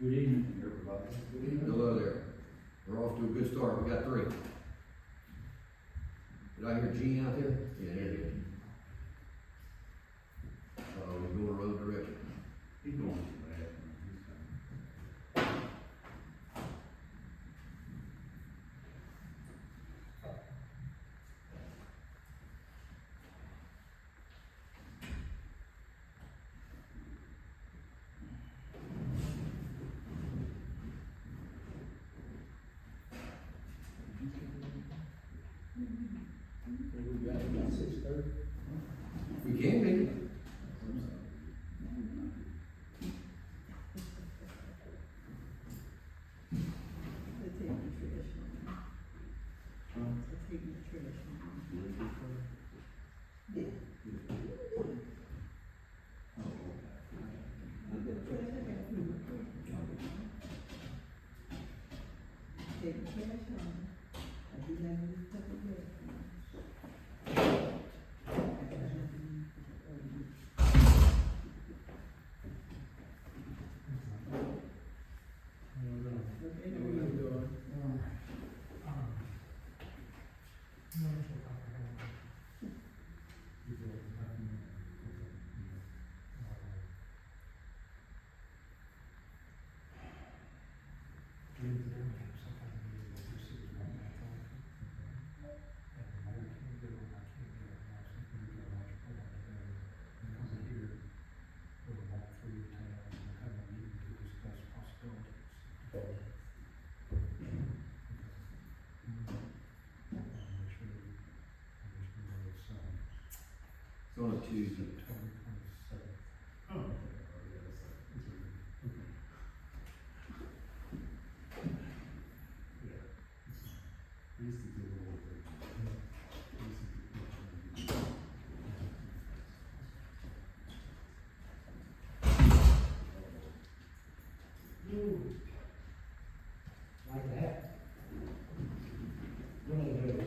Good evening, everybody. Good evening. Hello there. We're off to a good start. We got 3. Did I hear Gene out there? Yeah, there it is. He's going the road direction. He's going to the bathroom. He's coming. We got about 6:30. We can be. It's on a Tuesday. Oh. Like that. One of those.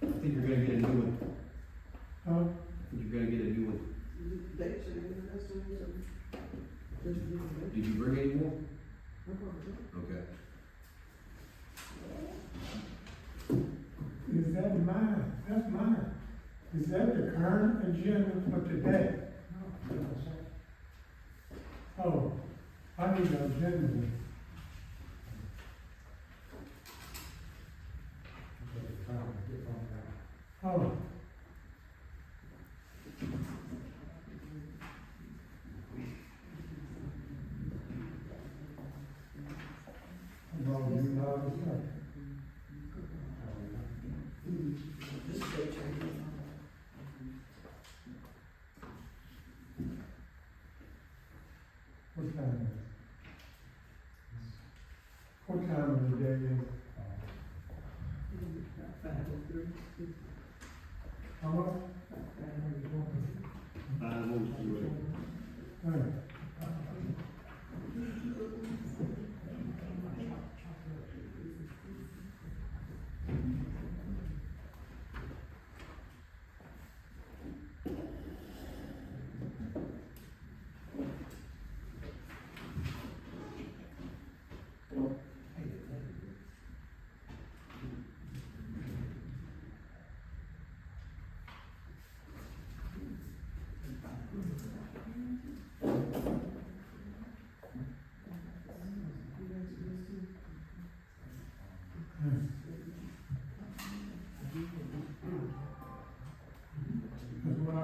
I think you're gonna get a new one. Huh? I think you're gonna get a new one. Did you bring any more? Okay. Is that mine? That's mine. Is that the current agenda for today? Oh, I need an agenda. Oh. Well, you know, it's like- What time is it? What time of the day is it? How much? 5:03. Hey.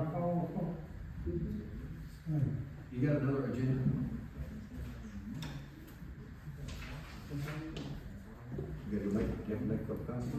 I call for? You got another agenda? You have to make a couple copies?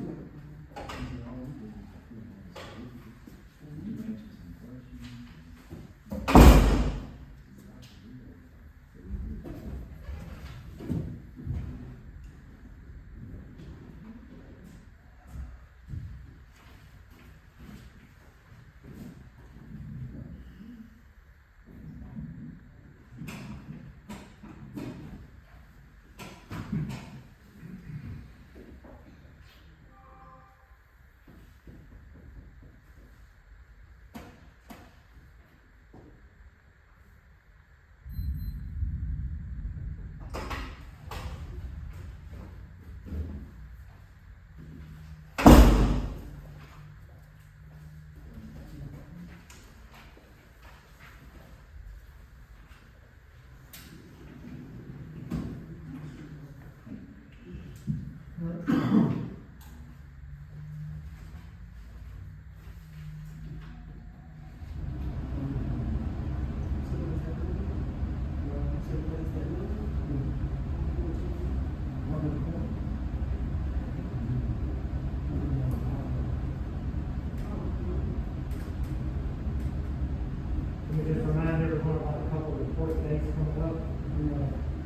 Let me just remind everyone about a couple of important dates coming up.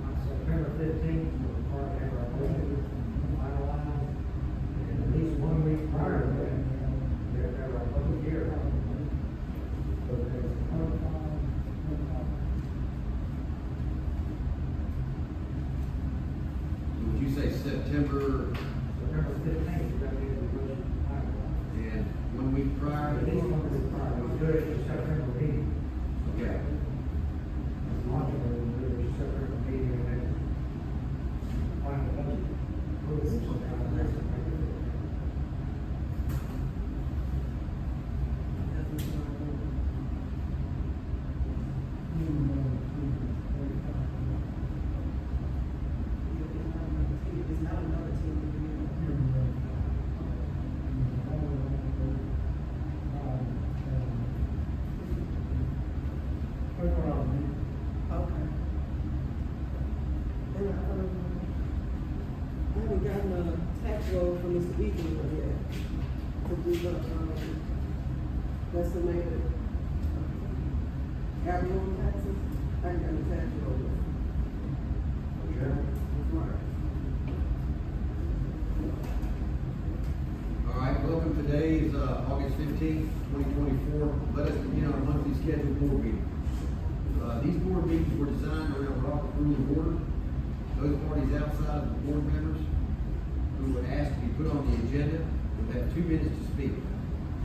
On September 15th, we're required to have our budget finalized. And at least 1 week prior to that, we have to have our public hearing. So there's Would you say September September 15th, we got to get the budget finalized. and 1 week prior? At least 1 week prior, we do it at the September meeting. Okay. Launch it, we do it at the September meeting, and then final budget. Approve it sometime in the next week. It's not another team. Okay. And I haven't gotten a tax roll from Mr. Eaton yet. To do the, estimated, annual taxes. I ain't got the tax roll yet. Okay. Right. All right, welcome. Today is August 15th, 2024. Let us begin our monthly scheduled board meeting. These board meetings were designed around Robert Rule of Order. Those parties outside of the board members who were asked to be put on the agenda would have 2 minutes to speak.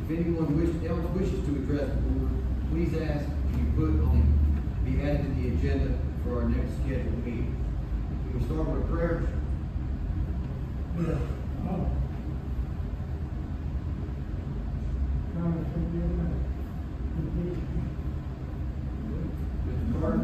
If anyone else wishes to address the board, please ask to be added to the agenda for our next scheduled meeting. We will start with a prayer. Mr. Carter?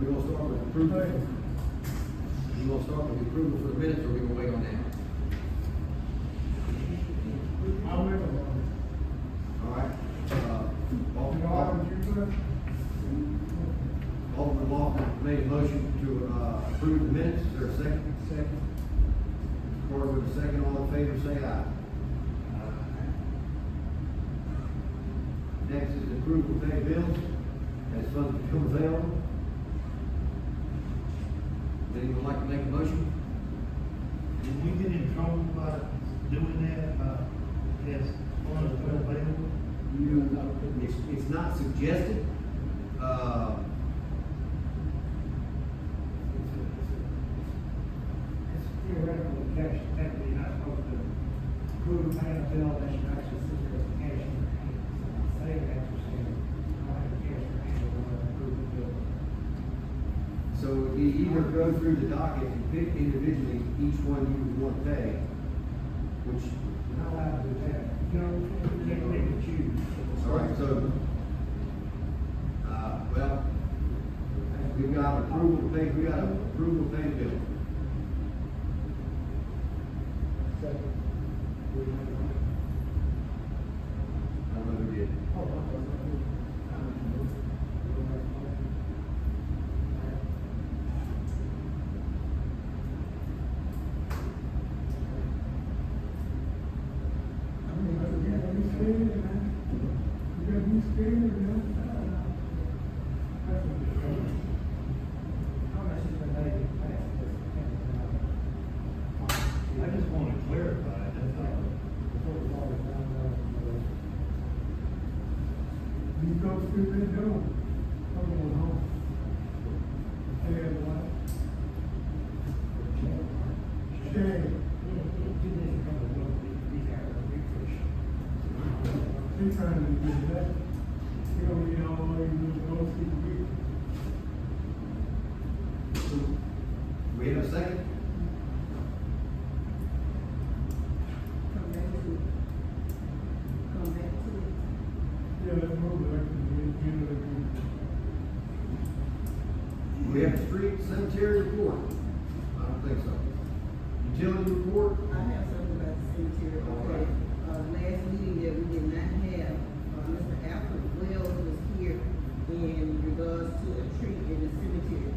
We're gonna start with approval. You gonna start with the approval for the minutes, or we gonna wait on that? I'll make a motion. All right. Alderman Walker made a motion to approve the minutes. Is there a second? Second. Carter with a second. All in favor, say aye. Next is approval of pay bills as funds become available. Does anyone like to make a motion? Did we get in trouble by doing that, as funds are available? It's not suggested. It's theoretical cash, technically you're not supposed to approve paying a bill that should actually sit there as cash in your hand. So I'm saying that you're saying, I don't have cash in your hand, but we're gonna approve So it would be either go through the docket and pick individually each one you would want to pay, which, You're not allowed to do that. You know, you can't pick and choose. all right, so, well, we've got approval to pay, we got approval to pay the bill. Second. I don't know who did. Oh, I just wanna clarify, that's all. You go through the door, come on home. And what? Shame. He's trying to do that. You know, you know, all you do is go see the people. We have a second? Come back to it. Come back to it. Yeah, that's more like, you know, We have a street cemetery report. I don't think so. Utility report? I have something about the cemetery, okay? Last meeting that we did not have, Mr. Alfred Wells was here in regards to a tree in the cemetery.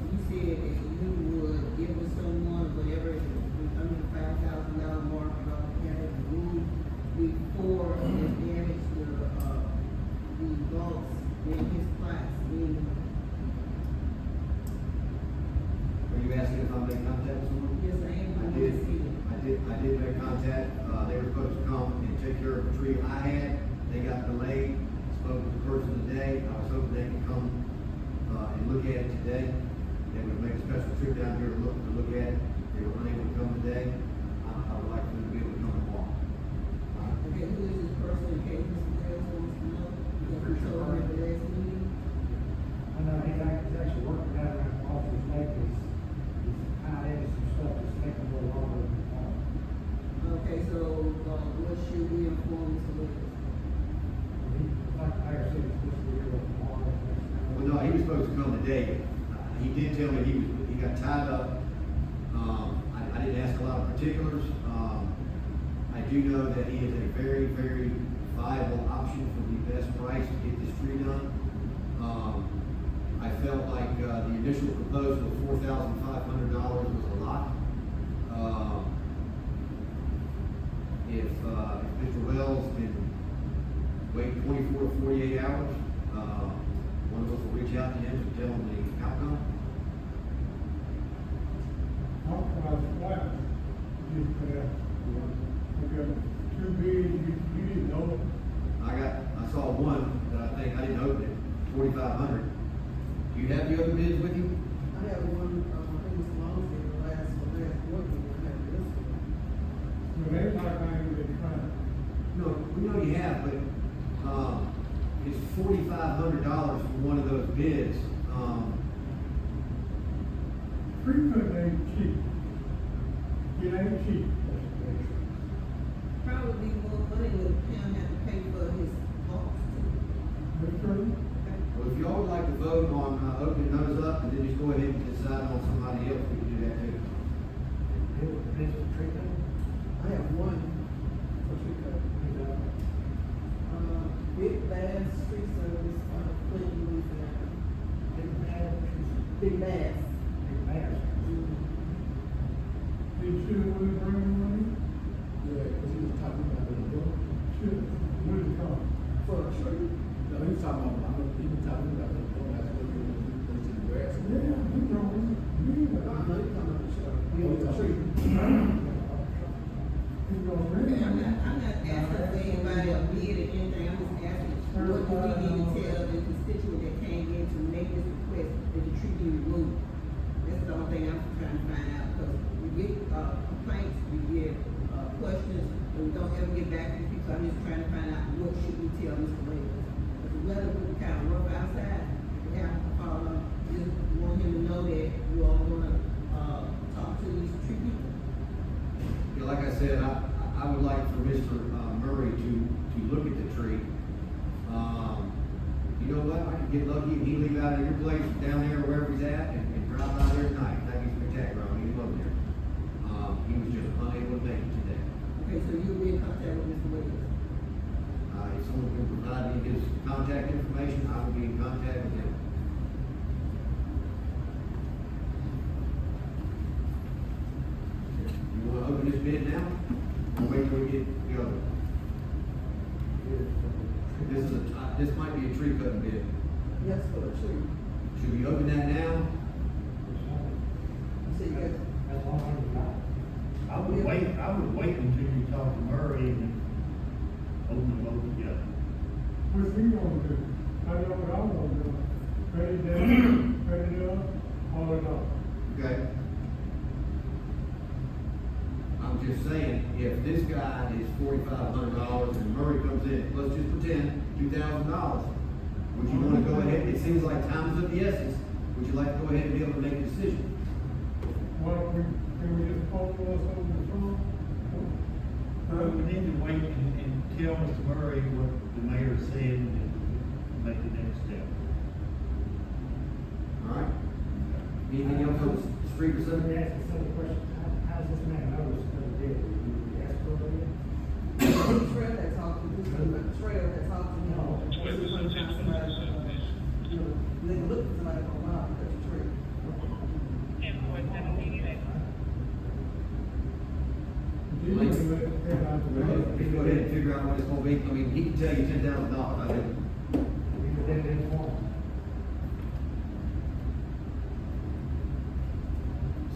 You said that you would give us someone, whatever, under the $5,000 mark, and all, you had to move before it damaged the vaults in his class, Are you asking if I made contact with someone? yes, I am. I did make contact, they were supposed to come and take care of a tree I had, they got delayed, spoke with the person today, I was hoping they could come, and look at it today. They would make a special trip down here to look at it, they were unable to come today, I would like them to be able to come and walk. Okay, who is this person in case Mr. Wells wants to know? Because we told him at the last meeting. I know he's actually working out around the office lately. He's kind of added some stuff that's taking a little longer than normal. Okay, so, what should we inform Mr. Wells? Like the mayor said, he's supposed to be here tomorrow. Well, no, he was supposed to come today, he did tell me he got tied up, I didn't ask a lot of particulars, I do know that he is a very, very viable option for the best price to get this tree done. I felt like, the initial proposal of $4,500 was a lot. If Mr. Wells can wait 24 to 48 hours, one of us will reach out to him to tell him the outcome. How about the class? You put out, okay, two bids, you didn't know. I saw one that I didn't open it, 4,500. Do you have the other bids with you? I have one, I think it's Long's the last one, I have this one. So they might not even try. No, we know you have, but, it's $4,500 for one of those bids. Frequent ain't cheap. It ain't cheap. Probably more money would Pam have to pay for his vaults too. That's true. Okay. Well, if y'all would like to vote on, opening those up, and then just go ahead and decide on somebody else, we can do that too. Treatment? I have one. Big Bass Street Service, Flint, Louisiana. Big Bass. Did you want to bring money? Yeah, because he was talking about the book. Sure. What is it called? For a tree. No, he was talking about, he was talking about the book, that's what he was going to the grass. Yeah, we don't, I know you're talking about the show. He was talking. we don't Okay, really. I'm not asking for anybody a bid or anything, I'm just asking, what do we need to tell the constituent that came in to make this request that the tree be removed? That's the only thing I'm trying to find out, because we get, complaints, we get, questions, and we don't ever get back to people, I'm just trying to find out what should we tell Mr. Williams? Because the weather was kind of rough outside, we have, just want him to get lucky and he leave out of your place down there wherever he's at and drive by there at night. That'd be spectacular. I mean, he's over there. He was just unable to make it today. Okay, so you'll be in contact with Mr. Williams? If someone can provide me his contact information, I will be in contact with him. You wanna open this bid now? Or wait till we get the other? This might be a tree cutting bid. Yes, for the tree. Should we open that now? So you guys, That's $100. I would wait until you talk to Murray and open them both together. What's he gonna do? I know what I wanna do. Pay it down, pay it up, all it up. Okay. I'm just saying, if this guy is $4,500 and Murray comes in, let's just pretend $2,000, would you wanna go ahead, it seems like time is of the essence, would you like to go ahead and be able to make a decision? Why don't can we just post us over the phone? We need to wait and tell Mr. Murray what the mayor said and make the next step. Alright? Anything else on the street or Let something? me ask you some question. How does this man know it's gonna be? You ask for it? Trail that talked to this, Trail that talked to him. They look for somebody for a while, that's a tree. Let's go ahead and figure out what it's gonna be, I mean, he can tell you $10,000, I didn't. You didn't inform.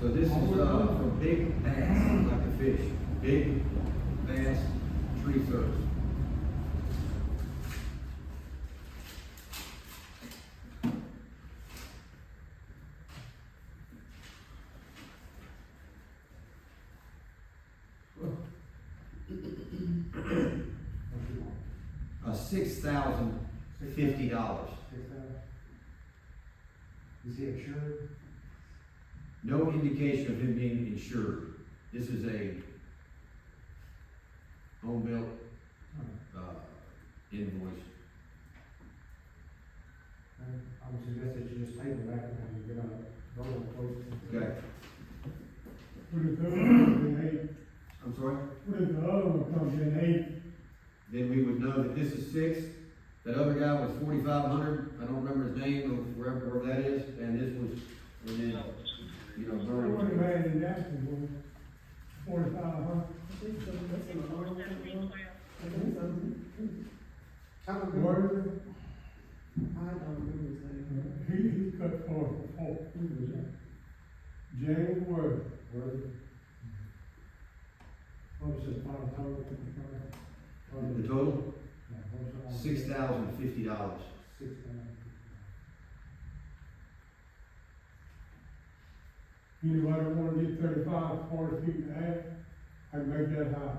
So this is, from Big Bass, like a fish, Big Bass Tree Service. $6,050. Is he insured? No indication of him being insured. This is a home built, invoice. I would suggest that you just table that and get a vote on close. Okay, What if the other one comes in eight? I'm sorry? What if the other one comes in eight? Then we would know that this is 6. That other guy was 4,500. I don't remember his name or wherever that is. And this was, and then, you know, What if Murray. man in Jacksonville, 4,500? I don't Where remember, is it? I don't remember his name. He cut for, who was that? James Word. What was his final total? The total? Yeah, what was $6,050. it? $6,000. Anybody wanna get 35, 40 feet in the air, I can make that high.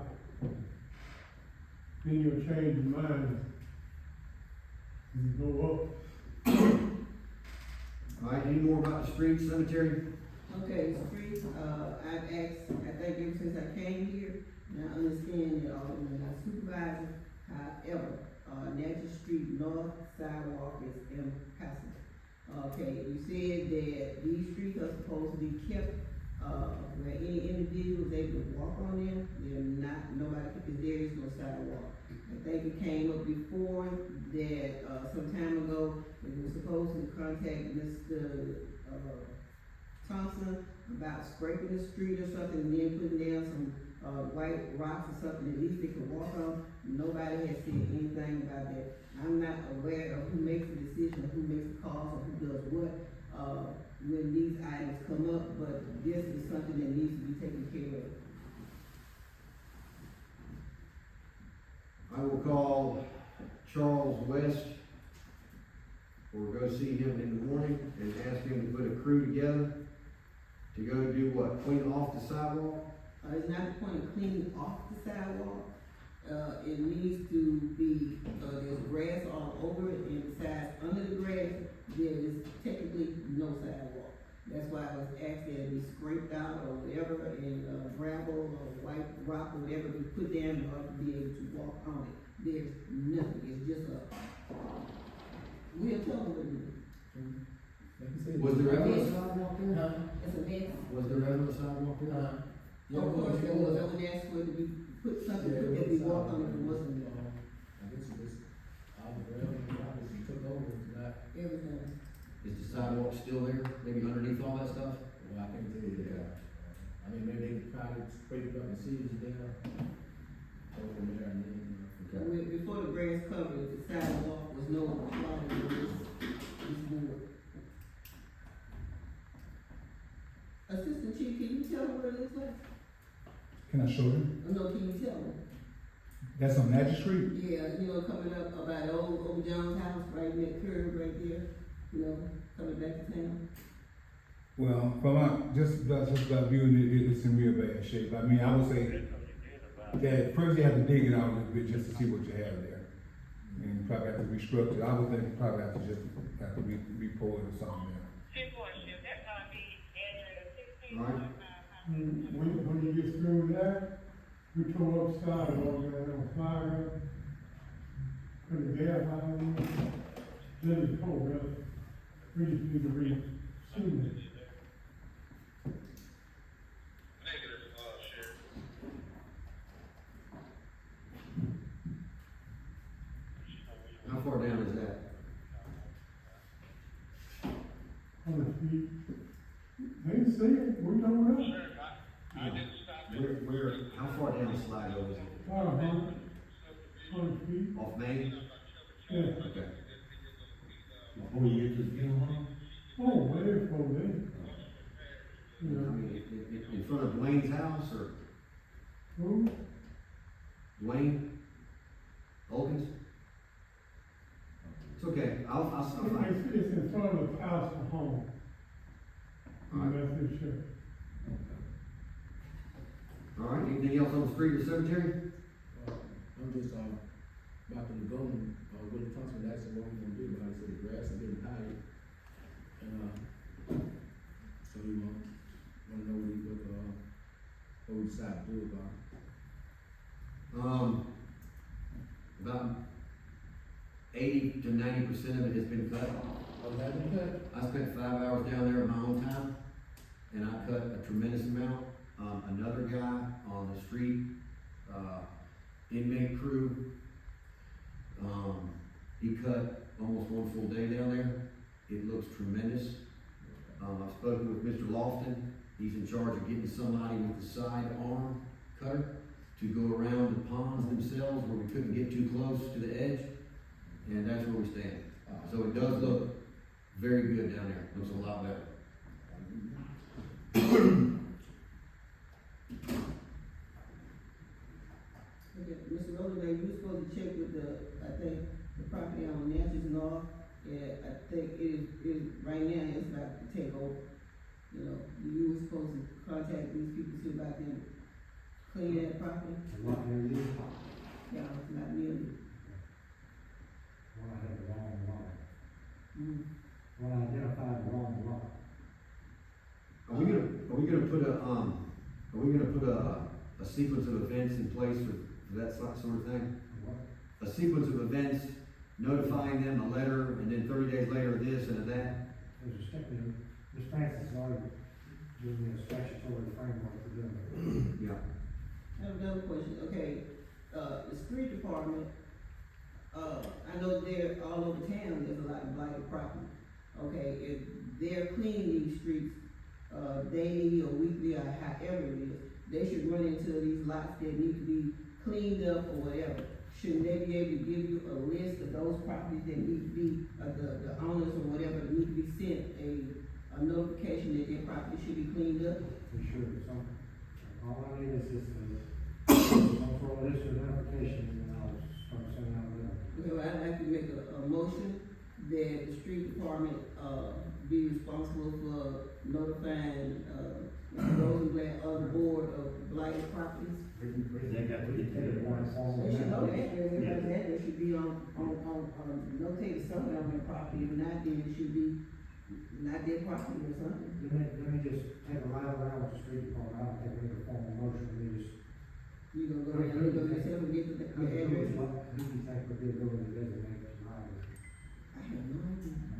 Then you'll change your mind. You go up. All right, any more about the street cemetery? Okay, streets, I've asked, I think ever since I came here, and I understand that Alderman is not supervisor, however, Natchez Street North sidewalk is impassable. Okay, you said that these streets are supposed to be kept, where any individual is able to walk on them, they're not, nobody, because there is no sidewalk. I think it came up before that, some time ago, they were supposed to contact Mr. Thompson about scraping the street or something, and then putting down some, white rocks or something, at least they could walk on. Nobody has said anything about that. I'm not aware of who makes the decision, who makes the calls, or who does what, when these items come up, but this is something that needs to be taken care of. I will call Charles West, or go see him in the morning and ask him to put a crew together to go do what, clean off the sidewalk? It's not the point of cleaning off the sidewalk. It needs to be, there's grass all over it, and besides, under the grass, there is technically no sidewalk. That's why I was asking it be scraped out or whatever, and, gravel or white rock or whatever we put down in order to be able to walk on it. There's nothing, it's just a, we'll tell them what to do. Like you said. Was there ever a sidewalk there? Huh? It's a mess. Was there ever a sidewalk there? Yeah, Of course, there was, I would ask for it to be, put something, that we walk on if it wasn't I guess it's all the ground, obviously took over, it's not, everything. Is the sidewalk still there, maybe underneath all that stuff? well, I can't tell you that. I mean, maybe they probably scraped up the seas down, over there and then, Okay. Before the grass covered, the sidewalk was no longer this board. Assistant Chief, can you tell me where it looks like? Can I show you? No, can you tell me? That's on Magic Street? Yeah, you know, coming up about old John's house, right in that curve right there, you know, coming back to town. Well, from my, just about viewing it, it's in real bad shape. I mean, I would say that first you have to dig it out a little bit just to see what you have there. And you probably have to restructure. I would think you probably have to re-pour it or something there. Alright. When you get through with that, we tore up sidewalk there on fire, put the gas out on it, then it's cold, really. We just need to re-seal it. How far down is that? 100 feet. They didn't see it, we don't know. Where, how far down the slide is it? About 100 feet. Off Main? Yeah. Okay. Before you get to the funeral home? Oh, way before then. I You know, mean, in front of Dwayne's house or who? Dwayne? Olkins? It's okay, I'll find it. It's in front of the house of home. Alright. Methodist church. Alright, anything else on the street or cemetery? I'm just, about the lagoon, Willie Thompson asked him what we gonna do about it, so the grass is getting higher. And, so we wanna know what we decide to do about it. About 80 to 90% of it has been cut. Oh, that been cut? I spent 5 hours down there of my own time, and I cut a tremendous amount. Another guy on the street, inmate crew, he cut almost one full day down there. It looks tremendous. I've spoken with Mr. Lofton. He's in charge of getting somebody with the side arm cutter to go around the ponds themselves where we couldn't get too close to the edge, and that's where we stand. So it does look very good down there. Looks a lot better. Okay, Mr. Rosenberg, you were supposed to check with I think, the property on Natchez North. Yeah, I think it is, right now, it's about to take over. You know, you were supposed to contact these people, see about them cleaning that property. What they do, Yeah, it's not nearly. when I had the wrong lot, Mm-hmm. when I identified the wrong lot. Are we gonna put a sequence of events in place for that sort of thing? What? A sequence of events, notifying them, a letter, and then 30 days later this and that? There's a stipulation, Ms. Francis already given me a statutory framework for doing it. Yeah. I have another question, okay, the street department, I know they're all over town, there's a lot of blighted property. Okay, if they're cleaning these streets, daily or weekly or however it is, they should run into these lots that need to be cleaned up or whatever. Shouldn't they be able to give you a list of those properties that need to be, the owners or whatever, that need to be sent a notification that their property should be cleaned up? For sure, all I need is just some sort of list of notification, and I'll start sending out letters. Well, I'd like to make a motion that the street department, be responsible for notifying, Mr. Rosenblatt of the board of blighted properties. They got to get to One form of They should know that, method. everybody's address should be on, notated somewhere on their property, if not, then it should be not their property or something. Let me just take a ride around with the street department, I don't think we need a formal motion, we just. You gonna go around, you go yourself and get the address? Who do you think would be able to designate the driver? I have no idea.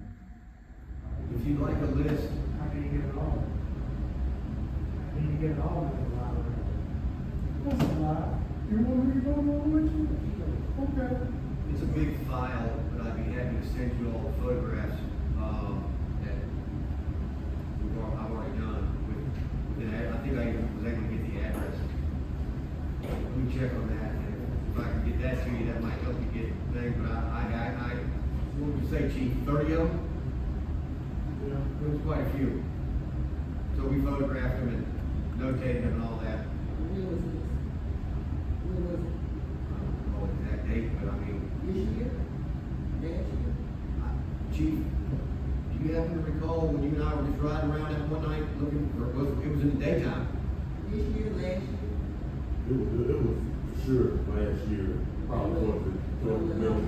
sent you all the photographs, that I've already done with I think I was able to get the address. Let me check on that, and if I can get that to you, that might help you get things, but what would you say, Chief, 30 of them? Yeah. There's quite a few. So we photographed them and notated them and all that. When was this? When was it? I don't know the exact date, but I mean, This year? Last year? Chief, do you happen to recall when you and I were just riding around that one night looking, or it was in the daytime? This year, last year? It was for sure last year, probably towards the middle.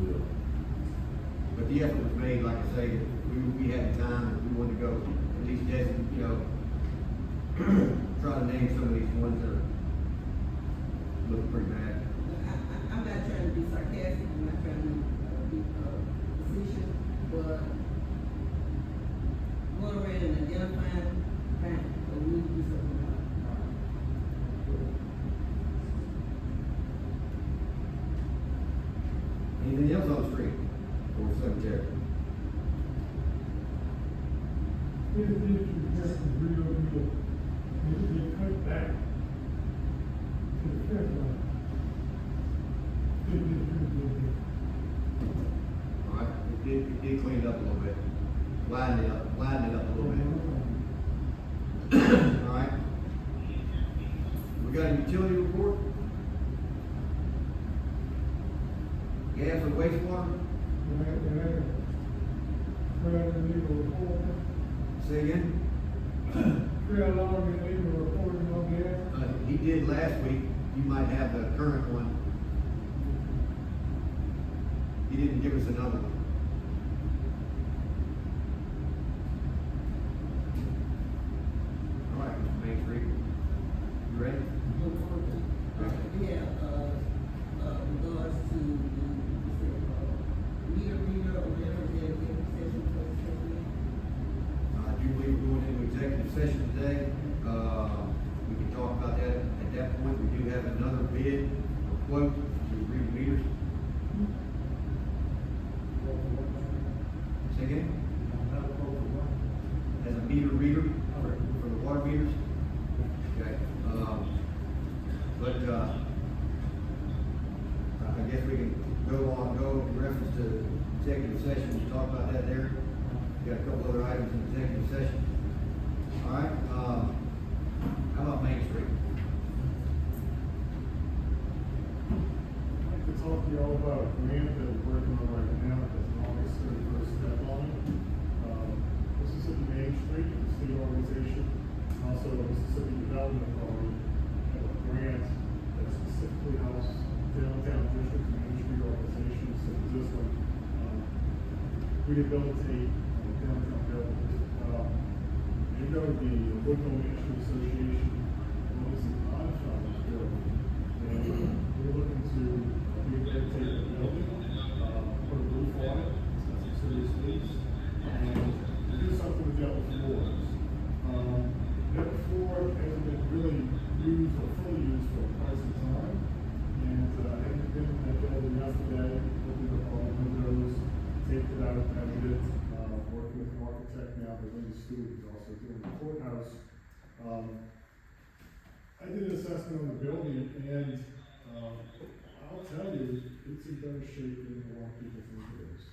Yeah. But the effort was made, like I say, we had the time, and we wanted to go, at least just, try to name some of these ones that are looking pretty bad. I'm not trying to be sarcastic, I'm not trying to be facetious, but going around and identifying, fine, but we need to do something about it. Anything else on the street or cemetery? This issue just is real good. They cut back to the fence line. All right, it did clean it up a little bit, lighten it up a little bit. All right. We got a utility report? Gas and wastewater? Say again? He did last week. You might have the current one. He didn't give us another one. All right, Mr. Main Street. You ready? We have, regards to meter reader or whatever, the executive session for the session. I do believe we're going into executive session today. We can talk about that at that point. We do have another bid or quote to read meters. Say again? As a meter reader for the water meters? Okay. I guess we can go in reference to executive session and talk about that there. We got a couple other items in executive session. All right, how about Main Street? I'd like to talk to you all about a grant that we're working on right now, that's an August 31st deadline. Mississippi Main Street, the state organization, also Mississippi Development Authority, have a grant that specifically helps downtown district Main Street organizations such as this one, rehabilitate downtown buildings. You know, the Woodville Association was an on-site building, and we're looking to rehabilitate the building, put a roof on it, it's got some serious leaks, and do something with the upper floors. The upper floor hasn't been really used or fully used for quite some time, and I haven't been in that building yesterday, looking at all the windows, taped it out, measured it, working with an architect now, but Linda Stewart is also doing the courthouse. I did an assessment on the building, and I'll tell you, it's in better shape than a lot of people think it is.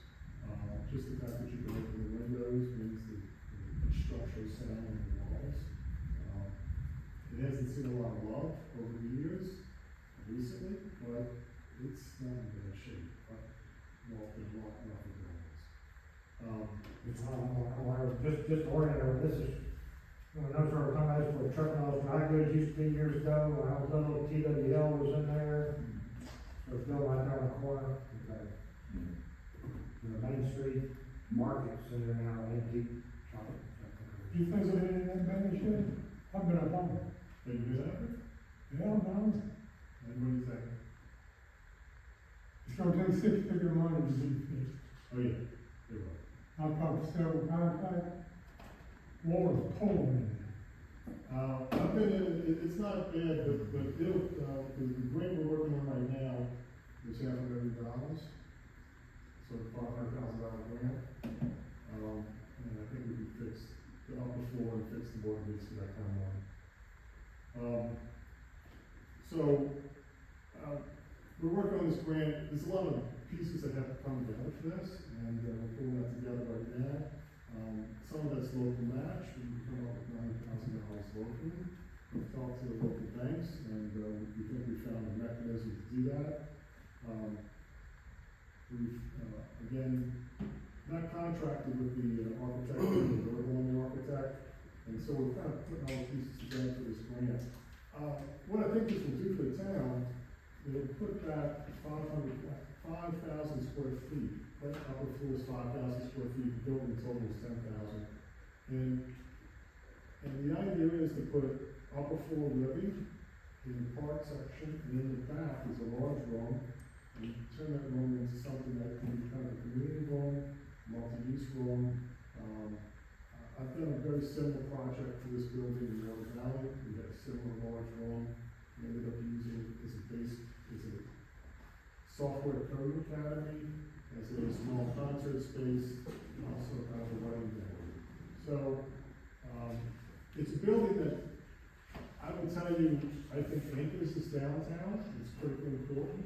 Just the fact that you can open the windows means the structural sound in the walls. It hasn't seen a lot of love over the years, recently, but it's not in bad shape. I've walked in a lot of buildings. Just ordinary, this is, no sort of combination with truck miles, not good, used to be years ago, when I was little, TWL was in there. It was built right down the corner, okay. The Main Street Market's in there now, antique shop. Do you think it in that bad shape? I've been up on it. Have you been out there? Hell no. And what do you think? It's gonna take six-figure money to be fixed. Oh, yeah, they will. I've talked to several contractors. Water's pouring in there. I've been in, it's not bad, but it'll, the grant we're working on right now is $500,000. So grant. And I think we could fix the upper floor and fix the board gates for that kind of money. We're working on this grant. There's a lot of pieces that have to come together for this, and we're pulling that together right now. Some of that's local match, we can come up with $90,000 locally. We've talked to the local banks, and we think we found a mechanism to do that. We've, again, not contracted with the architect, we're the architect, and so we're kind of putting all the pieces together for this grant. What I think this will do for the town, it'll put back 5,000 square feet. That upper floor is 5,000 square feet, the building total is 10,000. And the idea is to put upper floor living in the park section, and in the back is a large room, and turn that room into something that can be kind of a community room, multi-use room. I've done a very similar project for this building in North Valley. We had a similar large room. We ended up using as a software coding academy, as a small concert space, and also kind of a wedding venue. So, it's a building that I will tell you, I think anchors is downtown. It's critically important,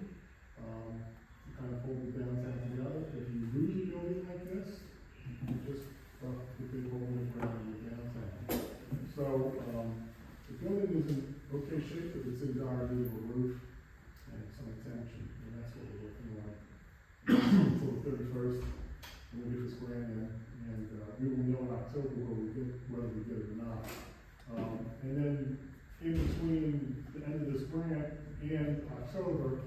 to kind of hold the downtown together. If you lose a building like this, you just the big hole in the ground in the downtown. So, the building is in okay shape, but it's in dire need of a roof and some attention, and that's what we're looking like. Until the 31st, we'll get this grant in, and we will know in October whether we get it or not. And then, in between the end of this grant and October,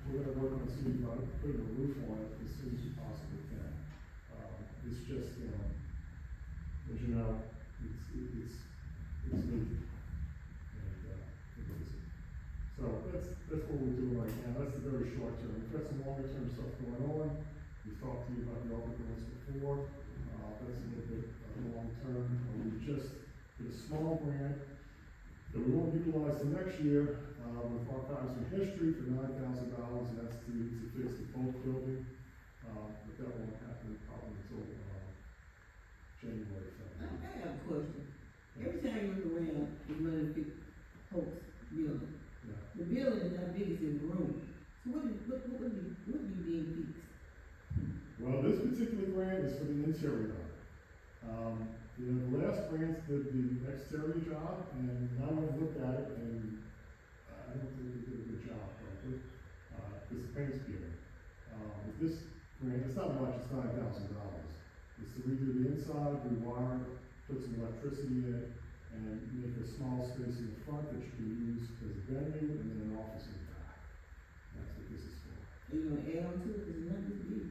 we're gonna work on seeing about putting a roof on it as soon as we possibly can. It's just, as you know, it's leaky. And, it is. So that's what we're doing right now. That's the very short term. We've got some longer term stuff going on. We've talked to you about the ARPA grants before. That's a little bit long term. We just did a small grant that we won't utilize the next year, with Archives and History for $9,000, and that's to fix the folk building. But that won't happen probably until, January. I have a question. Every time you look around, it's money to fix Hope's building. Yeah. The building is not big as in the room. So what be being fixed? Well, this particular grant is for the interior of it. The last grants did the exterior job, and I went and looked at it, and I don't think we did a good job, frankly, because the paint's peeling. With this grant, it's not much, it's $9,000. It's to redo the inside, rewire it, put some electricity in it, and make a small space in the front that you can use as a venue, and then an office in the back. That's what this is for. Are you gonna add on to it? Because it's not this big.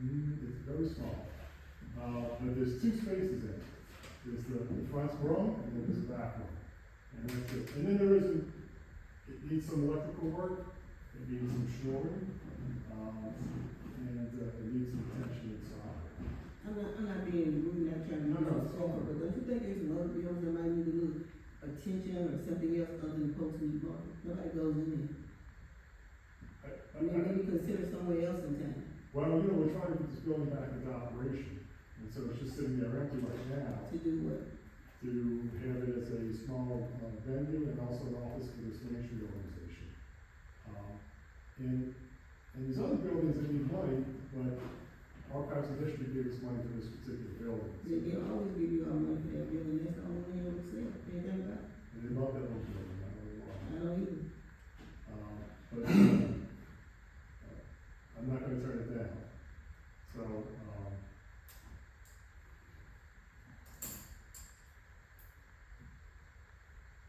It's very small. But there's two spaces in it. There's the front room, and then there's the back room. And that's it. And then it needs some electrical work, it needs some shoring, and it needs some attention inside. I'm not being rude, not trying to be No, soft, but don't you think there's some other buildings that might need a little attention or something else other than post-meet market? Nobody goes in there. Maybe consider somewhere else in town. Well, we're trying to get this building back into operation, and so it's just sitting there empty right now. To do what? To have it as a small venue and also an office for this ministry organization. And these other buildings that need money, but Archives and History gave us money for this particular building. They always give you all money for that building, that's the only thing I would say, anything about it. And they love that little building, I really love I it. don't either. But I'm not gonna turn it down. So,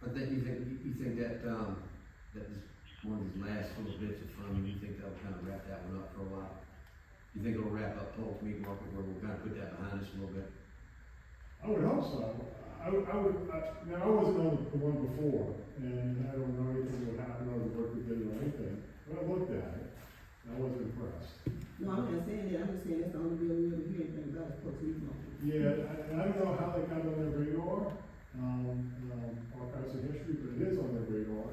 I think you think that, that is one of these last little bits of funding, you think that'll kind of wrap that one up for a while? You think it'll wrap up Polk Meat Market where we'll kind of put that behind us a little bit? I would hope so. I wasn't on the one before, and I don't know anything that would happen or the work we did or anything, but I looked at it, and I wasn't impressed. No, I'm not saying that, I'm just saying that's the only building we ever hear anything about is post-meet market. Yeah, and I don't know how they got on their radar, Archives and History, but it is on their radar.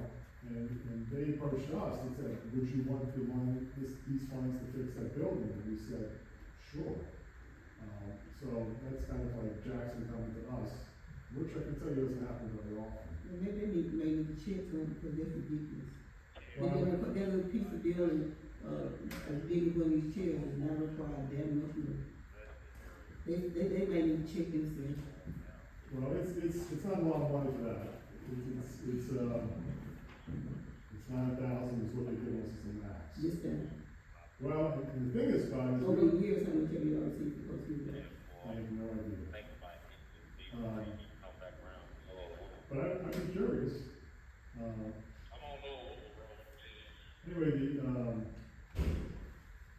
And they approached us and said, would you want the money, these funds to fix that building? And we said, sure. So that's kind of like Jackson coming to us, which I can tell you doesn't happen very often. Maybe they need to check on, because that's ridiculous. Well- That little piece of building, as big as one of these chairs does not require that much room. They may need to check themselves. Well, it's not a lot of money for that. It's 9,000 is what they give us as a max. This time, Well, and the thing is, about it is. over the years, how much have you already seen for those people? I have no idea. But I'd be curious. Anyway,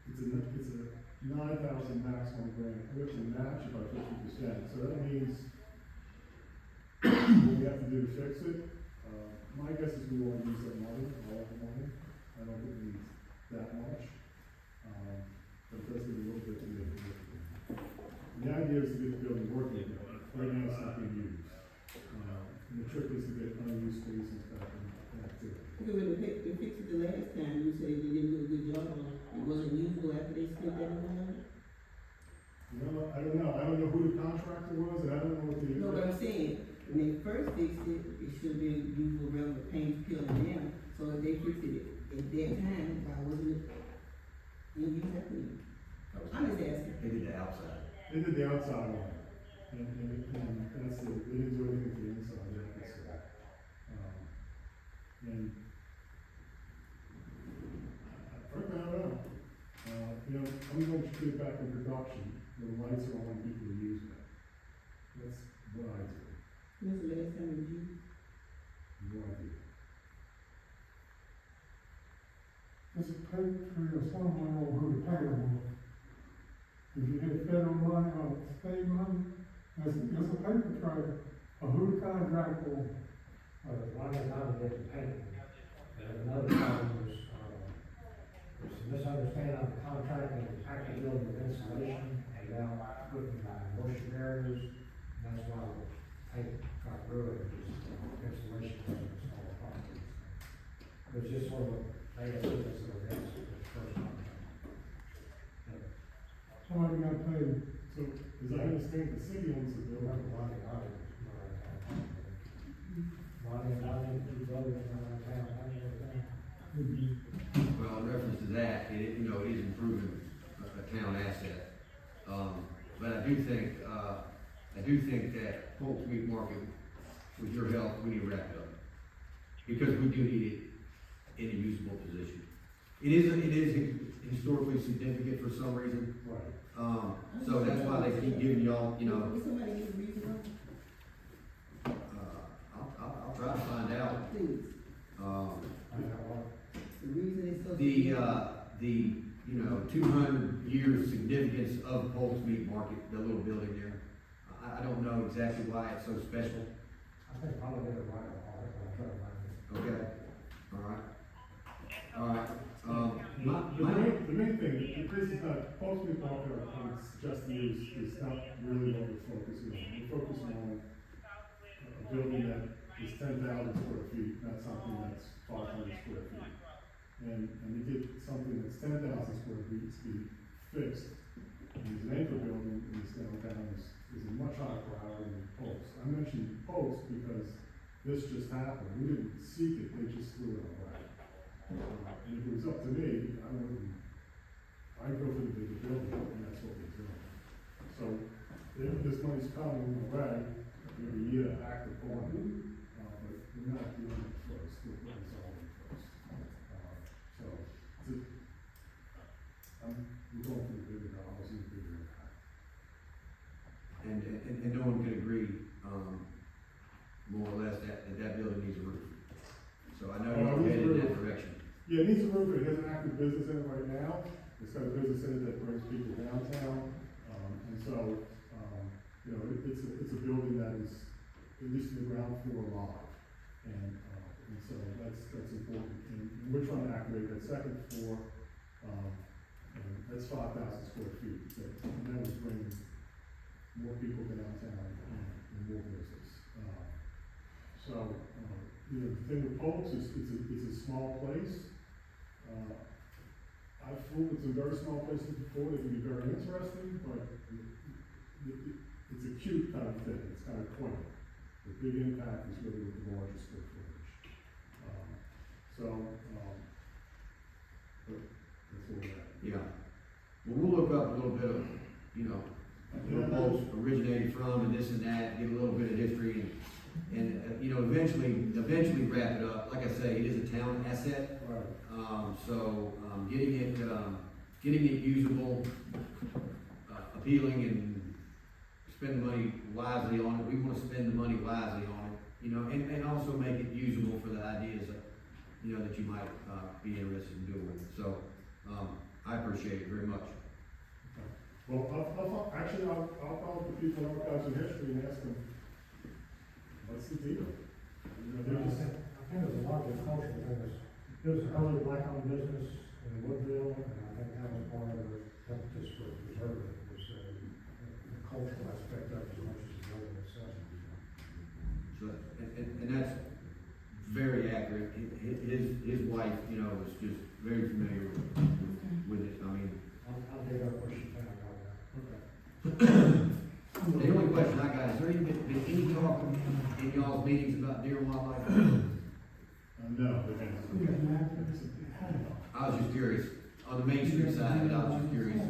it's a 9,000 maximum grant, we have to match about 50%, so that means what we have to do to fix it, my guess is we won't use that money, all of the money, I don't think we need that much. But it does give a little bit to get it working. And the idea is to get the building working, right now it's not being used. And the trick is to get unused space and stuff and activity. Okay, when they fixed it the last time, you said they didn't do a good job on it. It wasn't usable after they spent that amount? You know, I don't know who the contractor was, and I don't know what the. No, but I'm saying, when they first fixed it, it should have been usable rather than paint peeling down. So if they fixed it at that time, why wasn't it in use after that? I'm just asking. They did the outside. They did the outside one, and that's it, they didn't do anything to the inside, like I said. And, frankly, I don't know. I'm going to put it back in production, when the lights are on, people are using it. That's what I do, When's the last time it was used? no idea. There's a paper trail somewhere on who the paper was. If you get federal money or state money, there's a paper trail of who the contract was. One is not to get the paper. And another problem is, there's a misunderstanding of the contract and the package building with insulation and now putting motion barriers. That's why the paper got ruined, is insulation wasn't installed properly. It was just sort of a negative as of this first contract. Somebody got paid. So, as I understand, the city owns the building. Well, in reference to that, it is improving a town asset. But I do think that Polk's Meat Market, with your help, we need to wrap it up. Because we do need it in a usable position. It is historically significant for some reason. Right. So that's why they keep giving y'all, Will somebody give a reason why? I'll try to find out. Please. The reason is so. The 200-year significance of Polk's Meat Market, the little building there. I don't know exactly why it's so special. I think probably get it right on it, but I'll try to find it. Okay, all right. The main thing, this is not, Polk's Meat Market, I would suggest to you, is not really what we're focusing on. We're focusing on a building that is 10,000 square feet, not something that's 500 square feet. And to get something that's 10,000 square feet fixed, and there's an anchor building in this downtown is a much higher priority than Polk's. I mentioned Polk's because this just happened. We didn't seek it, they just threw it away. And if it was up to me, I'd go for the bigger building, and that's what we're doing. So, if this money's coming away, maybe a year to act upon it, but we're not doing it first, we're resolving it first. We're going for the bigger dollars and the bigger impact. And no one could agree, more or less, that building needs a roof. So I know you're headed in that direction. Yeah, it needs a roof, it has an active business in it right now, it's got a business in it that brings people downtown, and so, it's a building that is, at least in the ground floor, alive. And so that's important, and we're trying to activate that second floor, and that's 5,000 square feet, and that would bring more people downtown and more business. The thing with Polk's is, it's a small place. I've flew with some very small places before, they can be very interesting, but it's a cute kind of thing, it's kind of quaint. The big impact is really with the larger square footage. But that's all that. Yeah. Well, we'll look up a little bit of, you know, where boats originated from and this and that, get a little bit of history and you know, eventually wrap it up. Like I say, it is a town asset. Right. Getting it usable, appealing and spend the money wisely on it. We wanna spend the money wisely on it, you know, and also make it usable for the ideas that, you know, that you might, be interested in doing with it. So, I appreciate it very much. Well, I'll call the people in Archives and History and ask them, what's the deal? You know, they're just, I think there's a lot of cultural things. It was an early black-owned business in Woodville, and I think that was part of the impetus for preserving it, was the cultural aspect of it as much as the building itself. So, and that's very accurate. His wife, you know, was just very familiar with it. I mean, I'll dig up where she found out about it. okay. the only question I got, is there been any talk in y'all's meetings about deer and wildlife? No, they haven't. I was just curious, on the Main Street side, but I was just curious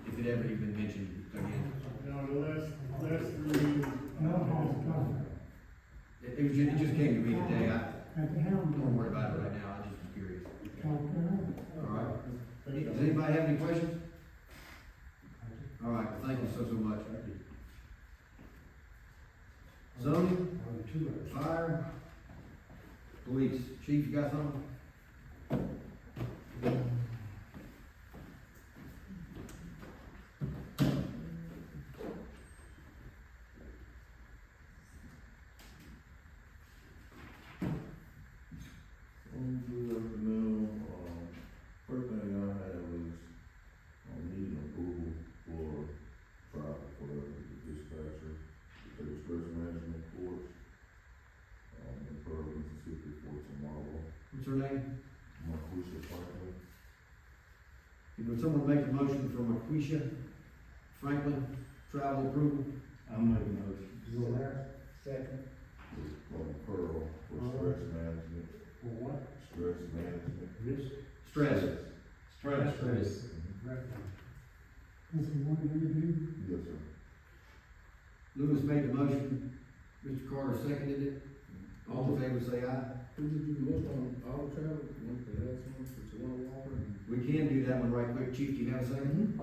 if it ever even mentioned again. No, the last 3 meetings. It just came to me today. Don't worry about it right now, I just was curious. All right. Does anybody have any questions? All right, well, thank you so much. Zoning, fire, police. Chief, you got something? Good afternoon. First thing I have is, needing approval for travel for the dispatcher to take a stress management course, in Pearl, Mississippi for tomorrow. What's her name? Marquisha Franklin. Would someone make a motion for Marquisha Franklin, travel approval? I'll make a motion. Second. From Pearl for stress management. For what? Stress management. This? Stress. Stress. Yes, sir. Lewis made the motion, Mr. Carter seconded it. All in favor, say aye. Who did you look on auto travel, one for the last one, for Tawana Walker? We can do that one right quick. Chief, do you have a second?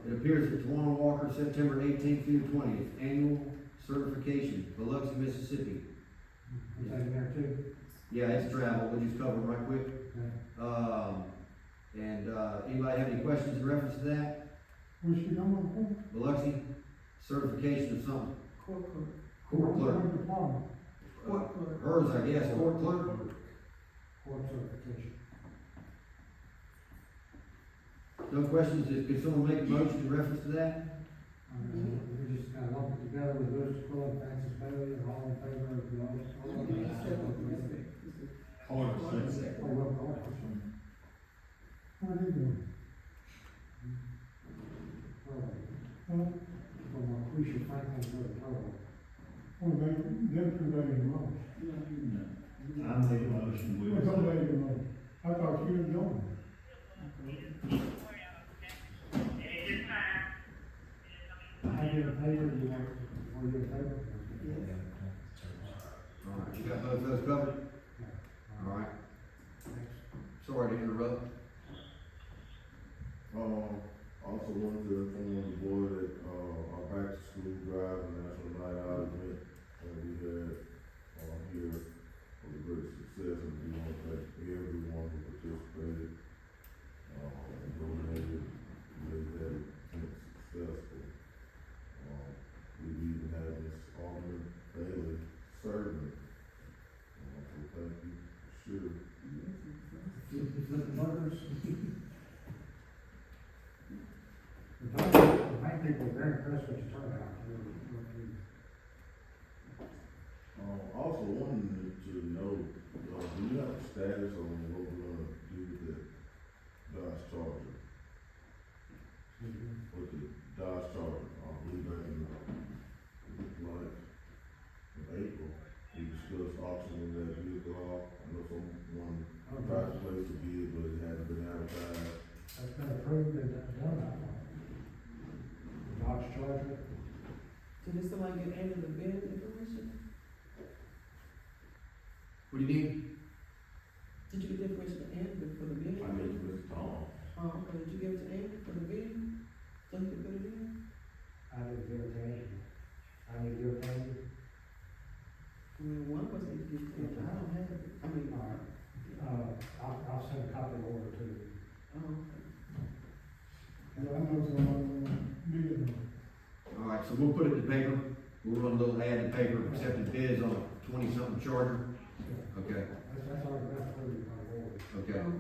It appears that Tawana Walker, September 18th through 20th, annual certification, Biloxi, Mississippi. Is that in there too? Yeah, it's travel, we'll just cover it right quick. Anybody have any questions in reference to that? Where's she going for? Biloxi, certification of something. Court clerk. Court clerk. Department. Hers, I guess, court clerk. Court certification. No questions, could someone make a motion in reference to that? We just kind of lump it together with Lewis Club, Francis Bailey, and all in favor of the others. Order, second. Oh, well, Carter. What are they doing? From Marquisha Franklin to the Pearl. Oh, they're conveying the most. I made a motion, we What's conveying the most? I thought you were going. I get a favor, you want, or you get a favor? All right, you got both those covered? All right. Sorry to interrupt. Also wanted to inform the board that, our back to school drive and national night out event that we had, here was a great success, and we want to thank everyone who participated, and donated, made that event successful. We even had Miss Alderman Bailey serving, so thank you for sure. The bank people were very impressed with your turnout. Also wanted to know, do you have a status on what we're gonna do with the Dodge Charger? With the Dodge Charger, I believe wireless charger. Did somebody get added the bid information? What do you need? Did you get the information to Andrew for the bid? I need to Mr. Tom. Oh, okay, did you give it to Andrew for the bid? So he could put it in? I didn't give it to Andrew. I need to give it to Andrew. I mean, one person need to give it to Andrew, I don't have it, I mean, All right. I'll send a copy of the order to you. oh, okay. Yeah, I know someone, meeting. All right, so we'll put it in the paper. We'll run a little ad in the paper, accepted bids on a 20-something Charger. Okay, That's already been approved by the board. okay. Oh,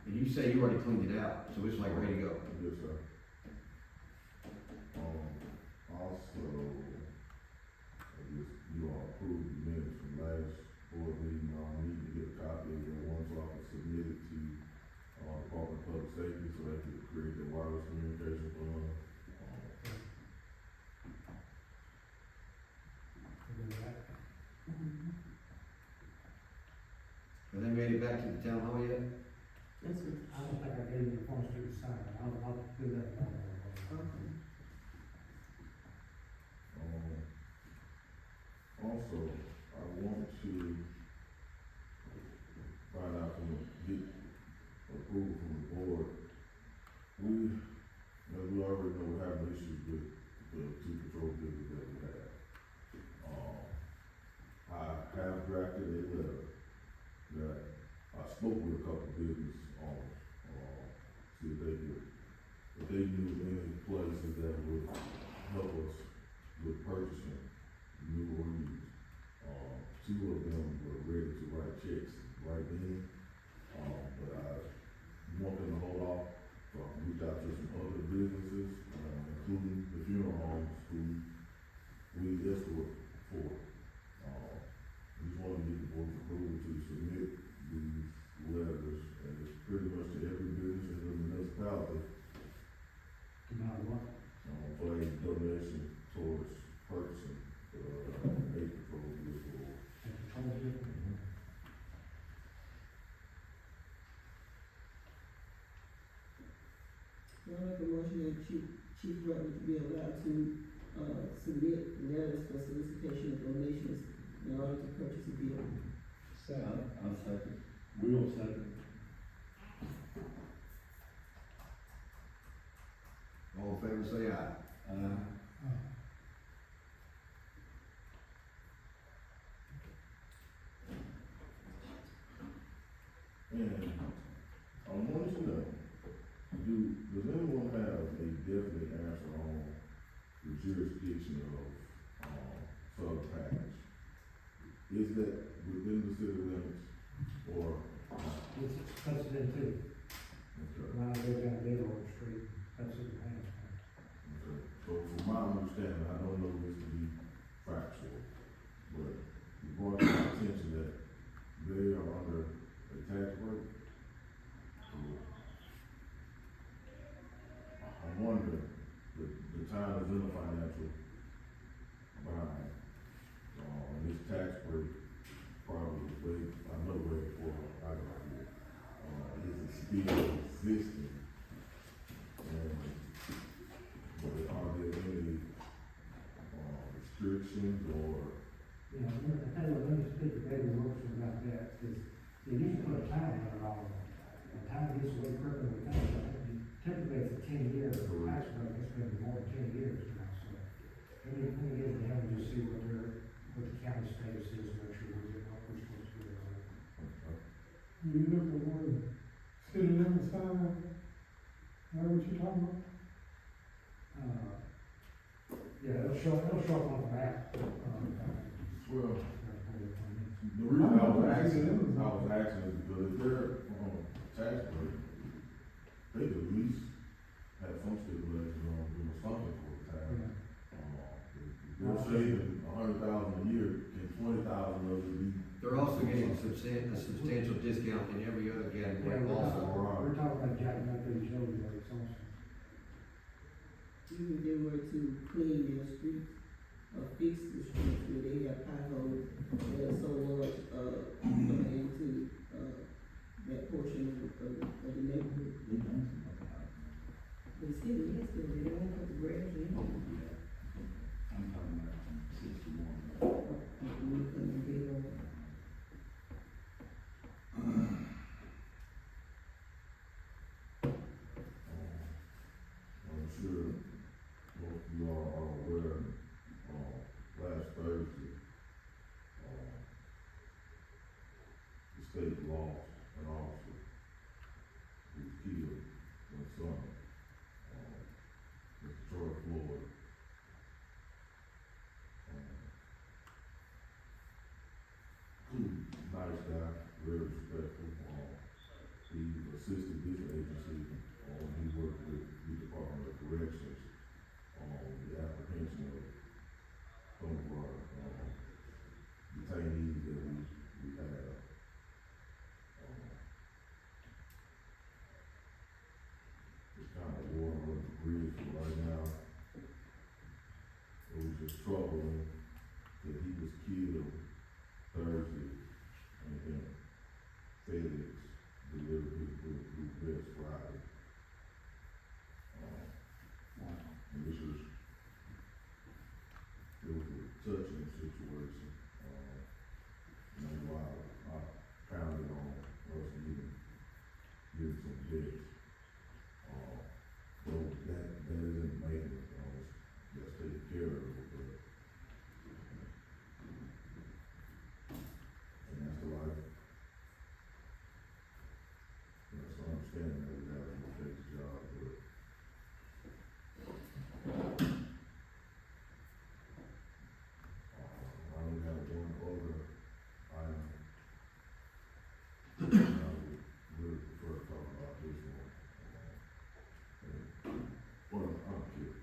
And you say you already cleaned it out, so it's like ready to go. Yes, sir. Also, I guess you all approved the minutes from last board meeting, need to get a copy of that one so I can submit it to, Department of Public Safety so they can create the wireless communication fund. We'll do that. Have they made it back to the town hall yet? that's good. I don't think I gave you the forms to sign. I'll do that tomorrow. Okay. Also, I want to find out get approval from the board. As we already know, we're having issues with the two patrol vehicles that we have. I have drafted a letter that I spoke with a couple of business owners, see if they knew any places that would help us with purchasing new or used. Two of them were ready to write checks right then, but I want them to hold off. So I reached out to some other businesses, including the funeral homes who we escort for. Just want to get the board's approval to submit these letters, and it's pretty much to every business in the municipality, Tomorrow, what? for a donation towards purchasing, a patrol vehicle. At the patrol vehicle? I make a motion that Chief Rutledge be allowed to, submit letters for solicitation of donations in order to purchase a vehicle. I'll second. We'll second. All in favor, say aye. And I wanted to know, does anyone have a definite answer on the jurisdiction of, Southern Package? Is that within the city limits, or? It's touched in too. Okay. When I live down Gaylord Street, that's in the hands. Okay. So from my understanding, I don't know this to be factual, but you brought to my attention that they are under a tax break. I wonder, the town is in a financial bind. This tax break probably way, I know way before I got here. Is it still existing? And, but are there any, restrictions or? You know, I tell you what, let me speak to David Wilson about that, because they used to put a time limit on it. The time gets away quicker than we think. Typically, it's a 10-year tax break, it's been more than 10 years now, so. Let me get it down and just see what the county status is, make sure we get what we're supposed to do on it. You look at one, city limit sign, know what you're talking about? Yeah, it'll show up on the map. Well, the reason I was asking is because if they're on tax break, they could at least have some stipulation on doing something for the town. They're saving $100,000 a year, can $20,000 of it be? They're also getting a substantial discount in every other category also. We're talking about jacking up the utility rates also. Even if they were to clean their streets, or fix the streets where they have potholes that are so large, coming into, that portion of the neighborhood. still, they don't put the grass in. I'm talking about from 61. We couldn't get on. I'm sure most of you all are aware, last Thursday, the state lost an officer who was killed in summer, Mr. Troy Floyd. Nice guy, very respectful. He assisted this agency, he worked with the Department of Corrections on the apprehension of some of our, detainees that we have. It's kind of war on the bridge right now. It was just troubling that he was killed Thursday, and then FedEx delivered his bulletproof vest Friday. And it was a touching situation. And while I pounded on us getting some dates, though that isn't maintenance, just taking care of it, but and that's the life. That's the understanding that we have in the fixed job, but I only have one other item. I would really prefer to talk about this one. Well, I don't care.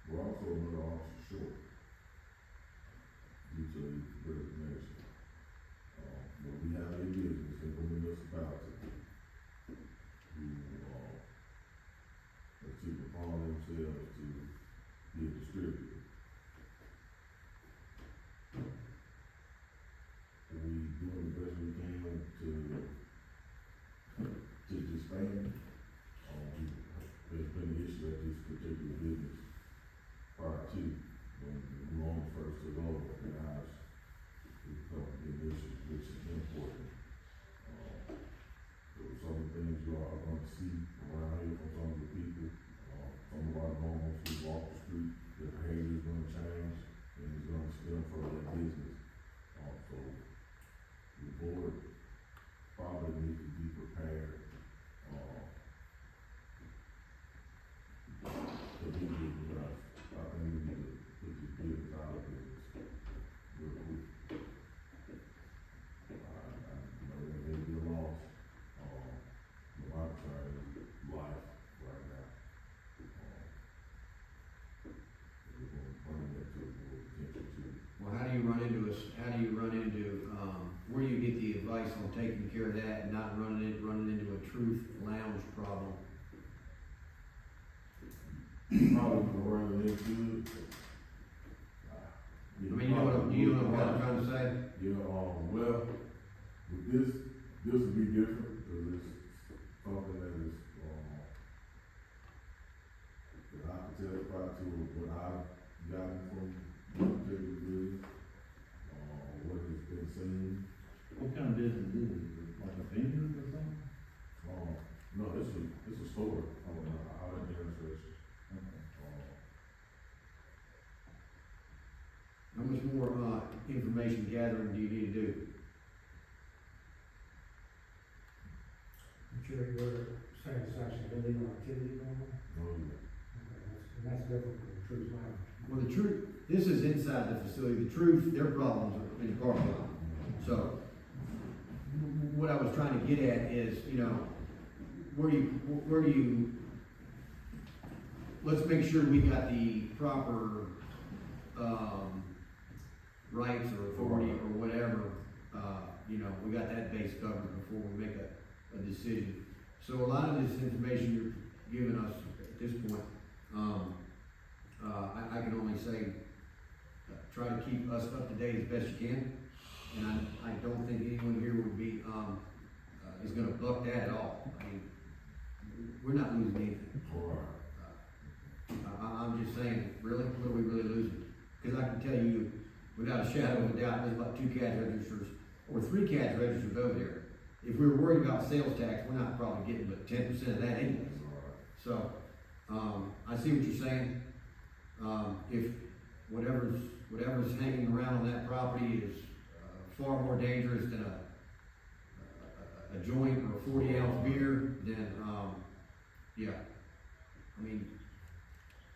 We're also another officer short due to the resignation. But we have a business in the municipality who, let's see, upon themselves to be a distributor. We doing the best we can to disband. There's been an issue at this particular business prior to when the loan first took over, and now it's become an issue, which is important. There were some things you all are gonna see around here from some of the people, some of our homes who walk the street, their behavior is gonna change, and it's gonna stem from their business. So the board probably needs to be prepared, to be with us. I think we need to put this business out of business real quick. I know there may be a loss, but my concern is life right now. We're gonna bring that to the board's attention too. Well, how do you run into where do you get the advice on taking care of that and not running into a truth lounge problem? Probably running into, I mean, do you know what I'm trying to say? well, with this would be different, because it's something that is, that I can testify to what I've gotten from this particular business, what has been seen. What kind of business is it? Like a vineyard or something? No, it's a store, out in the intersection. Okay. How much more, information gathering do you need to do? I'm sure you're saying it's actually illegal activity going on. Oh, yeah. Okay, that's different from the truth lounge. Well, the truth, this is inside the facility, the truth, their problems are in the parking lot. So, what I was trying to get at is, where do you, let's make sure we got the proper, rights or authority or whatever, we got that base covered before we make a decision. So a lot of this information you're giving us at this point, I can only say, try to keep us up to date as best you can. And I don't think anyone here would be, shadow of a doubt, there's about 2 cash registers, or 3 cash registers over there. If we were worried about sales tax, we're not probably getting but 10% of that anyways. So, I see what you're saying. If whatever's hanging around on that property is, far more dangerous than a joint or a 40-ounce beer, then, yeah. I mean,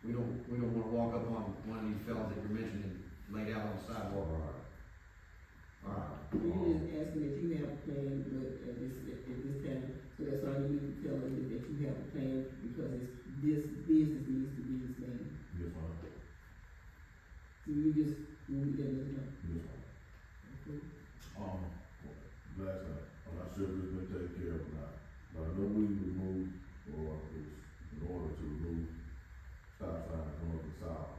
we don't wanna walk up on one of these fellas that you're mentioning laid out on the sidewalk. Alright. You just asking that you have a plan, but at this time, so that's all you need to tell them, is that you have a plan, because this business needs to be expanded. Yes, ma'am. So you just, let us know. Yes, ma'am. Okay. Last night, I'm not sure if it's been taken care of or not, but I know we removed, or it was in order to remove stop signs north and south.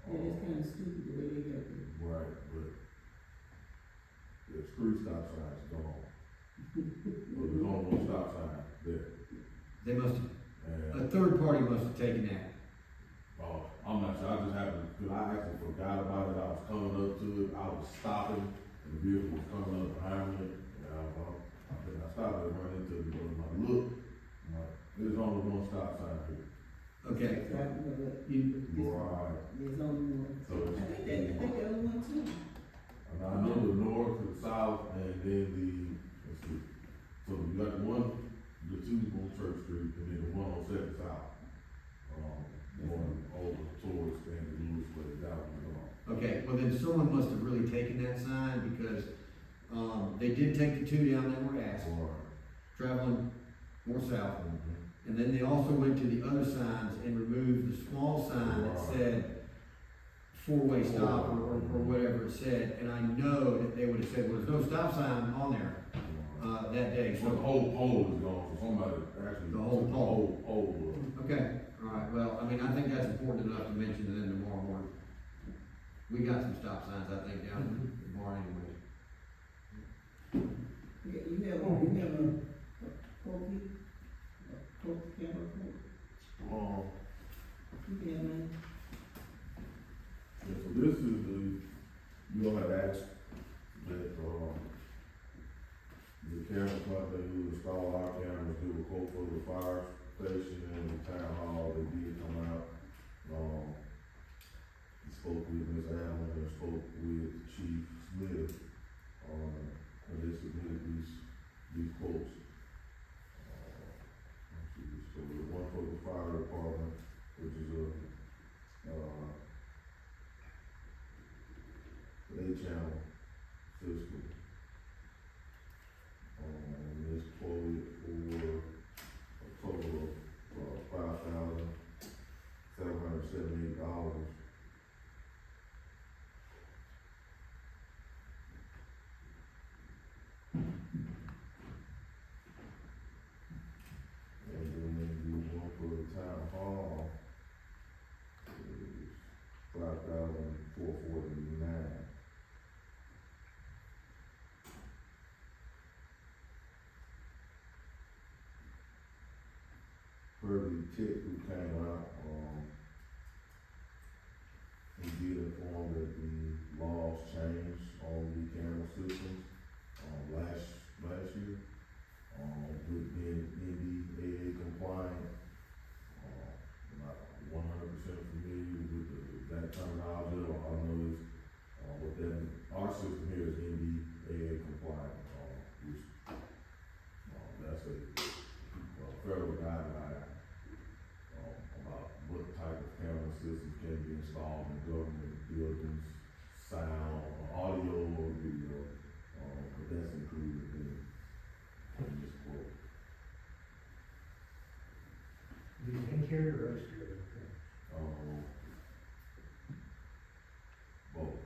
Yeah, it's kinda stupid the way they got it. Right, but the street stop signs gone. But there's only one stop sign there. They must, And, a third party must have taken that. I'm not sure, I just happened, cause I actually forgot about it, I was coming up to it, I was stopping, and the vehicle was coming up behind me, and I stopped and run into it, but when I looked, there's only one stop sign here. Okay. So I know what, Right. there's only one. So I think the other one too. And I know the north, the south, and then let's see, so you got the 2 on Church Street, and then the 1 on 2nd South. Going over towards Stanley Lewis, but that was gone. Okay, well then someone must have really taken that sign, because, they did take the 2 down that were asked, traveling more south. And then they also went to the other signs and removed the small sign that said 4-way stop or whatever it said. And I know that they would have said, well, there's no stop sign on there, that day, So the so. whole pole is gone, so somebody actually. The whole pole. The whole pole was. Okay, all right, well, I mean, I think that's important enough to mention to them tomorrow morning. We got some stop signs, I think, down in the barn anyway. Yeah, you have a camera code? You have one? Yeah, so this is you all had asked that, the camera company who installed our cameras do a quote for the fire station and the town hall. They did come out. He spoke with Ms. Allen and spoke with Chief Smith, and they submitted these quotes. Let's see, so the one for the fire department, which is a 8-channel system. This quoted for a total of $5,778. And then the one for the town hall is $5,449. Kirby Tech who came out, he did inform that the laws changed on the camera systems, last year, with being NDAA compliant. I'm not 100% familiar with that terminology, all I know is, what that, our system here is NDAA compliant, which, that's a federal guideline about what type of camera systems can be installed in government buildings, sound, audio or video, but that's included in this quote. The interior or exterior? Both.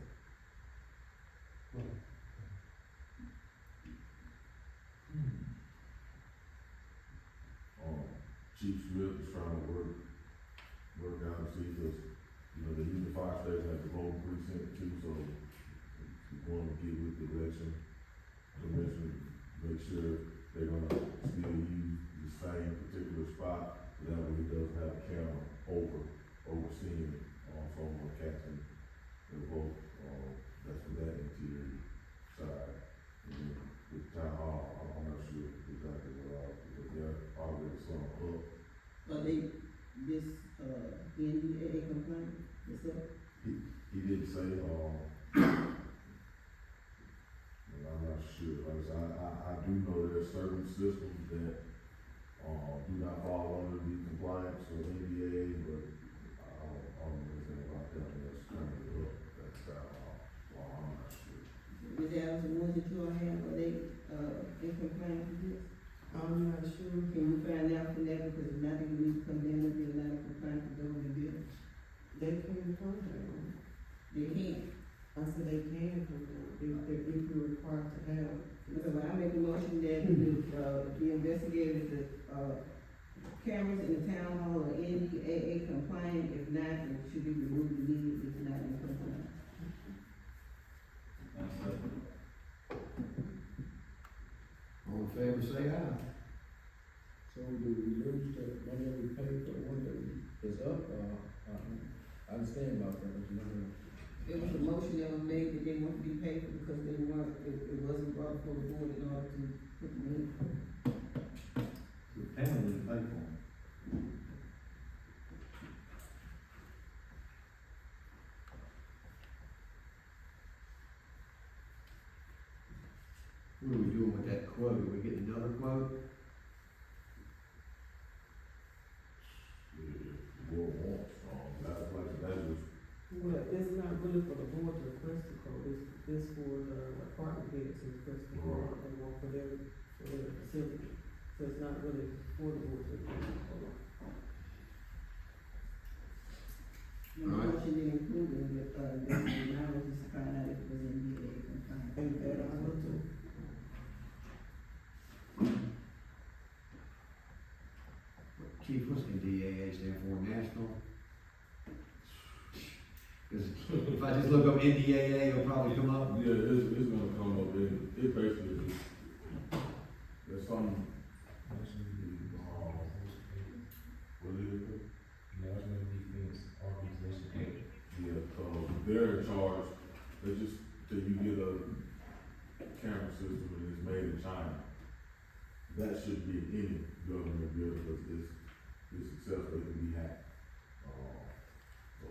Chief Smith is trying to work out to see, because, the Union Fire Station has the voting precinct too, so he's going to get with the election commission, make sure they're gonna still use the same particular spot, so that way he doesn't have a camera overseeing it, someone catching the vote, that's what Are they, this, NDAA compliant, is that? He didn't say, and I'm not sure, like I said, I do know there are certain systems that, do not fall under the compliance of NDA, but I don't know anything about that, that's coming up, that's, well, I'm not sure. The Dallas, the ones that you all have, are they, in compliance with this? I'm not sure. Can you find out from that, because if not, they will need to come down and be a lot of compliance with government buildings. They can contact them. They can't. I said they can come down, if you're required to have. So I make a motion that the investigators, the, cameras in the town hall are NDAA compliant, if not, it should be removed immediately, if not in compliance. All in favor, say aye. So do we lose the money that we paid for the one that is up, I understand about that, but you know. It was a motion that was made that they want to be paid for because they weren't, it wasn't brought before the board in order to put them in. The family didn't pay for them. What are we doing with that quote? Are we getting another quote? Board wants, that's like, that was, Well, it's not really for the board to request the code, it's for the apartment heads to request the code, they want for their facility. So it's not really for the board to request the code. The motion didn't include it, but, now we're just finding out if it was NDAA compliant. And that I will do. Chief, what's NDAA stand for, national? Cause if I just look up NDAA, it'll probably come up. yeah, it's gonna come up, it basically, there's some, what is it? National Defense Organization. Yeah, so they're in charge, they just, till you get a camera system and it's made in China. That should be in any government building, because it's successful, it can be hacked. So,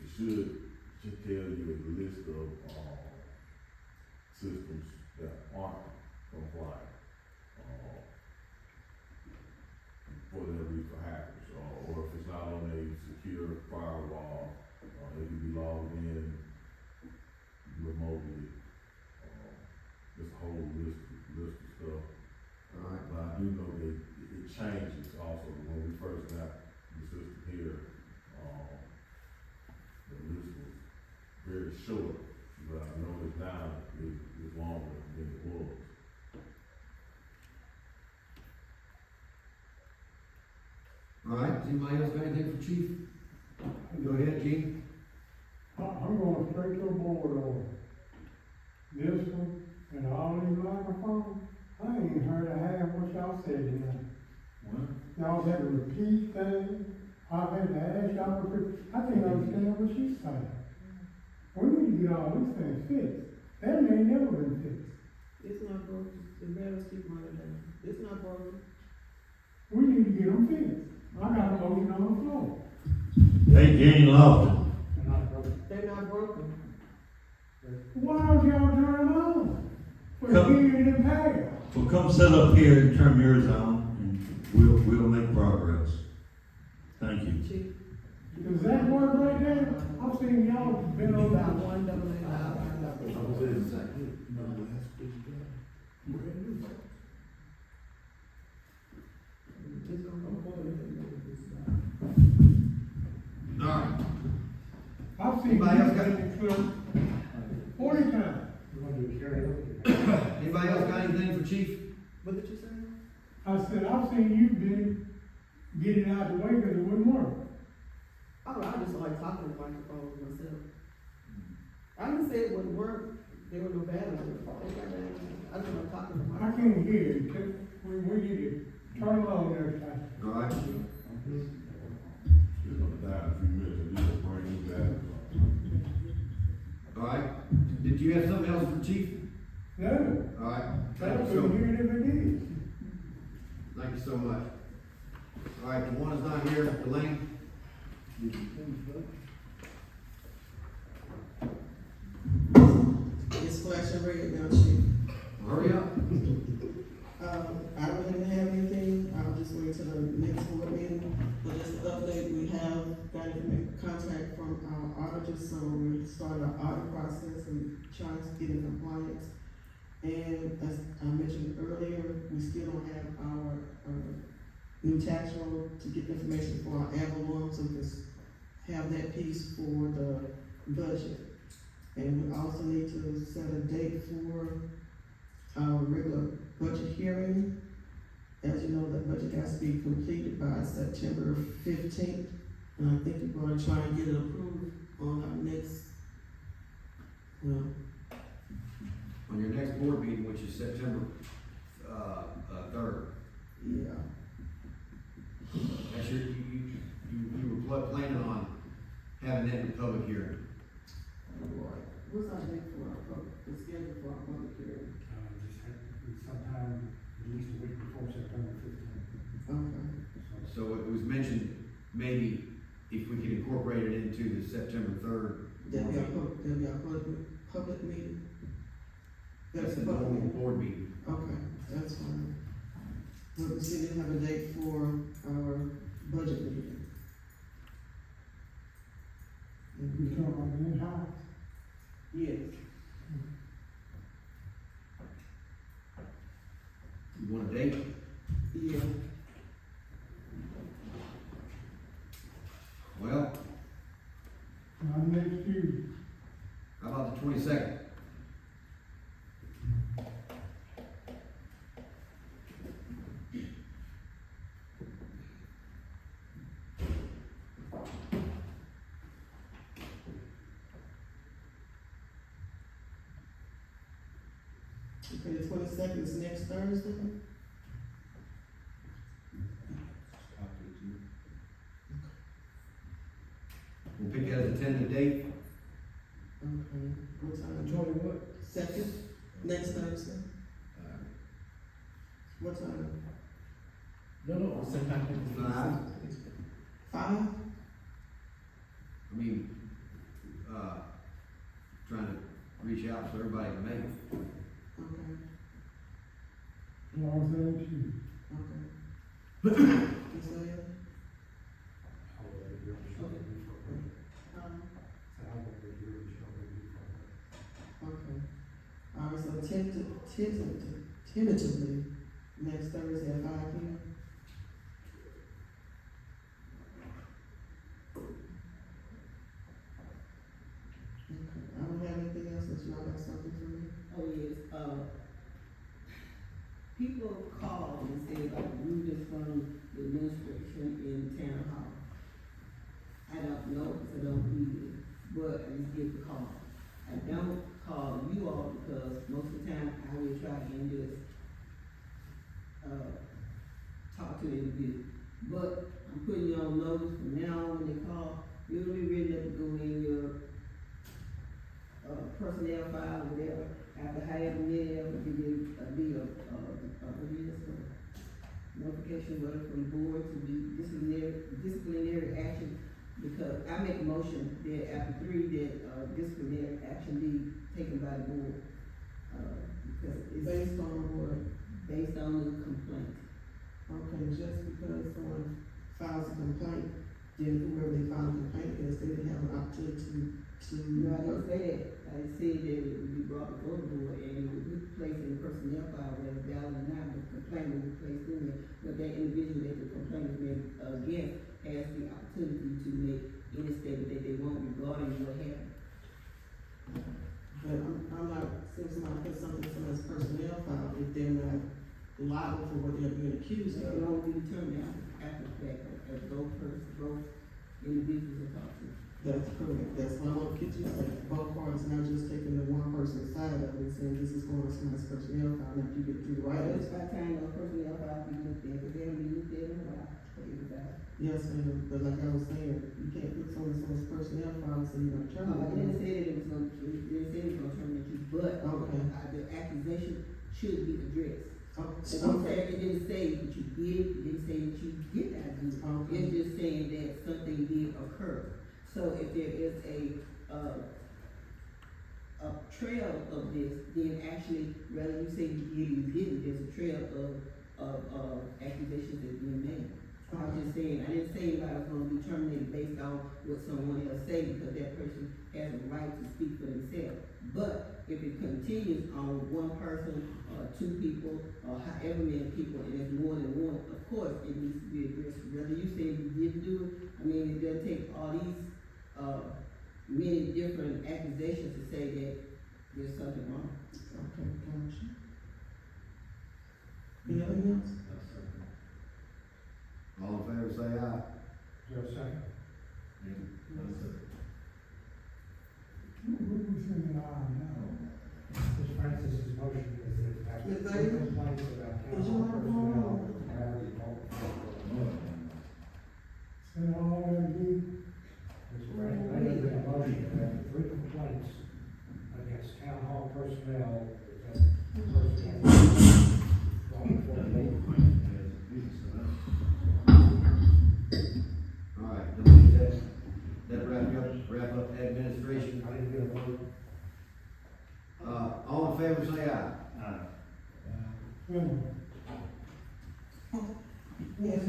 it should tell you a list of, systems that aren't compliant. For that reason for hackers, or if it's not on a secure firewall, it can be logged in remotely. There's a whole list of stuff. Alright, But I do know that it changes also. When we first got the system here, the list was very short, but I noticed now it's longer than it was. alright, does anybody else got anything for Chief? Go ahead, Gene. I'm going straight to the board on this one and all these microphones. I ain't even heard a half what y'all said tonight. Y'all had to repeat things. I've had to ask y'all to repeat. I can't understand what she's saying. We need to get all these things fixed. That ain't never been fixed. It's not broken, the matters keep running down, it's not broken. We need to get them fixed. I got a motion on the floor. Hey, Gene Lofton. They're not broken. Why don't y'all turn them on? For Come- years in the past. Well, come sit up here and turn yours on, and we'll make progress. Thank you. Chief, Does that work right there? I've seen y'all been on about that. 1 It's gonna come forward. Alright, I've seen Anybody else got- things flip 40 times. anybody else got anything for Chief? What did you say? I said, I've seen you get it out of the way because it wouldn't work. Oh, I just like talking to microphones myself. I didn't say it wouldn't work, there were no batteries in it. I just like talking to I microphones. can't hear you. We need to turn it on next time. Alright, It's gonna die in a few minutes, and these are brand new batteries. alright, did you have something else for Chief? No, Alright, I thank you so, couldn't hear it if it is. thank you so much. All right, the one is not here, Mr. Lane. It's flashing red now, Chief. Hurry up. I really didn't have anything, I'll just wait till the next board meeting, but just an update, we have got contact from our auditors, so we started our audit process and trying to get in compliance. And as I mentioned earlier, we still don't have our, new tax roll to get information for our Avalon, so we can have that piece for the budget. And we also need to set a date for our regular budget hearing. As you know, the budget has to be completed by September 15th. And I think we're gonna try and get it approved on our next, well, On your next board meeting, which is September, 3rd. yeah. That's you were planning on having that in the public hearing. What's our date for our public, the schedule for our public hearing? Just have to be sometime at least a week before September 15th. Okay. So it was mentioned, maybe if we could incorporate it into the September 3rd. There'll be a public meeting? That's the a public normal meeting. board meeting. Okay, that's fine. But we still didn't have a date for our budget meeting. You talking about the in-house? Yes. You want a date? Yeah. Well, Not next Tuesday. how about the 22nd? Okay, the 22nd is next Thursday? We'll pick that as a tentative date. Okay, what time? What? Second, next Thursday? What time? No, sometime. 5? I mean, trying to reach out so everybody can make it. Okay, No, it's next Tuesday. okay. Is that it? Okay. All right, so tentatively, next Thursday at 5 p.m. Okay, I don't have anything else, unless y'all got something for me? Oh, yes, people call and say about rudeness from the administration in town hall. I don't know, because I don't read it, but I just get the call. I don't call you all because most of the time I will try and just, talk to the individual. But I'm putting you on notice from now on when they call, you'll be ready to go in your, personnel file, whatever, after however many of them, be notification letter from the board to be disciplinary action, because I make a motion that after 3, that, disciplinary action be taken by the board. Because it's Based on what? based on the complaint. Okay, just because someone files a complaint, then whoever they file a complaint against, they didn't have an opportunity to. No, I didn't say that. I said that it would be brought before the board and it would be placed in the personnel file, whether it's valid or not, the complaint will be placed in there. But that individual that the complaint is made against has the opportunity to make any statement that they want regarding what happened. But I'm not, since somebody put something in someone's personnel file, if they're not liable for what they're being accused So of. it won't be determined after the fact, as both individuals are talking. That's correct, that's what I want to get you to say, both parties, not just taking the one person's side of it and saying this is going to somebody's personnel file, now you get to the right. It's by time those personnel files be looked at, because they don't be looked at in a while for everybody. Yes, ma'am, but like I was saying, you can't put someone's personnel file and say you're gonna I terminate didn't them. say that it was gonna terminate you, but Okay. the accusation should be addressed. The contract, it didn't say that you did, it didn't say that you did not do it. Okay. It's just saying that something did occur. So if there is a trail of this, then actually, rather you say you did or you didn't, there's a trail of accusations that being made. I was just saying, I didn't say anybody was gonna be terminated based on what someone else say, because that person has a right to speak for themselves. But if it continues on one person, or two people, or however many people, and there's more than one, of course, it needs to be addressed. Whether you say you didn't do it, I mean, it doesn't take all these, many different accusations to say that there's something wrong. Okay, gotcha. Anything else? All in favor, say aye. Is there a second? What was in the eye now? Ms. Francis's motion is that after Ms. three Davis? complaints about Is council your personnel, microphone matters involved. And all that good? Mr. Francis, I made a motion that after three complaints against town hall personnel, that person has gone before the board. All right, then that wrap up administration. I didn't get a vote. All in favor, say aye. Yes.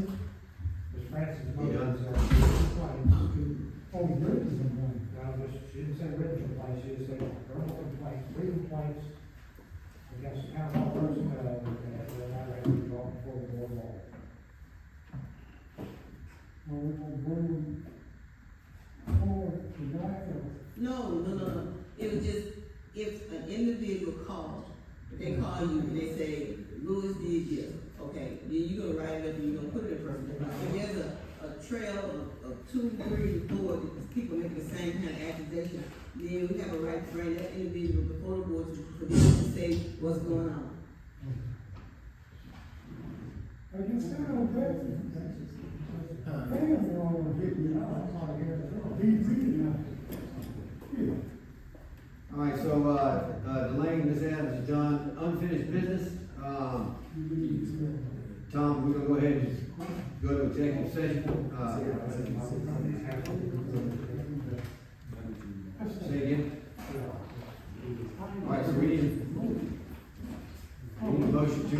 Ms. Francis' Yeah. motion is that three complaints. Oh, written complaint. No, she didn't say written complaints, she just said verbal complaints, three complaints against town hall personnel, that will not have to be brought before the board of law. Well, we're gonna bring them forward tonight, or? No. It was just, if an individual calls, if they call you and they say, Louis did this, okay, then you're gonna write it up and you're gonna put it in person. If there's a trail of 2, 3, 4, people making the same kind of accusation, then we have a right to bring that individual before the board for them to say what's going on. I guess I don't bet. Fans are all gonna hit me out. He really not. Yeah. All right, so, delaying this Adams is done. Unfinished business, Tom, we're gonna go ahead and go to executive session. Say again? All right, so we need a motion to,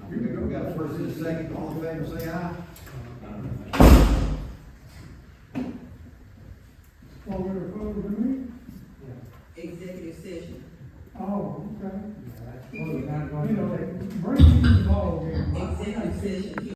we got a first and a second. All in favor, say aye. Oh, we're opposed to me? Executive session. Oh, okay. Yeah, that's, we're not going You to know, take. bring me involved in. Executive session.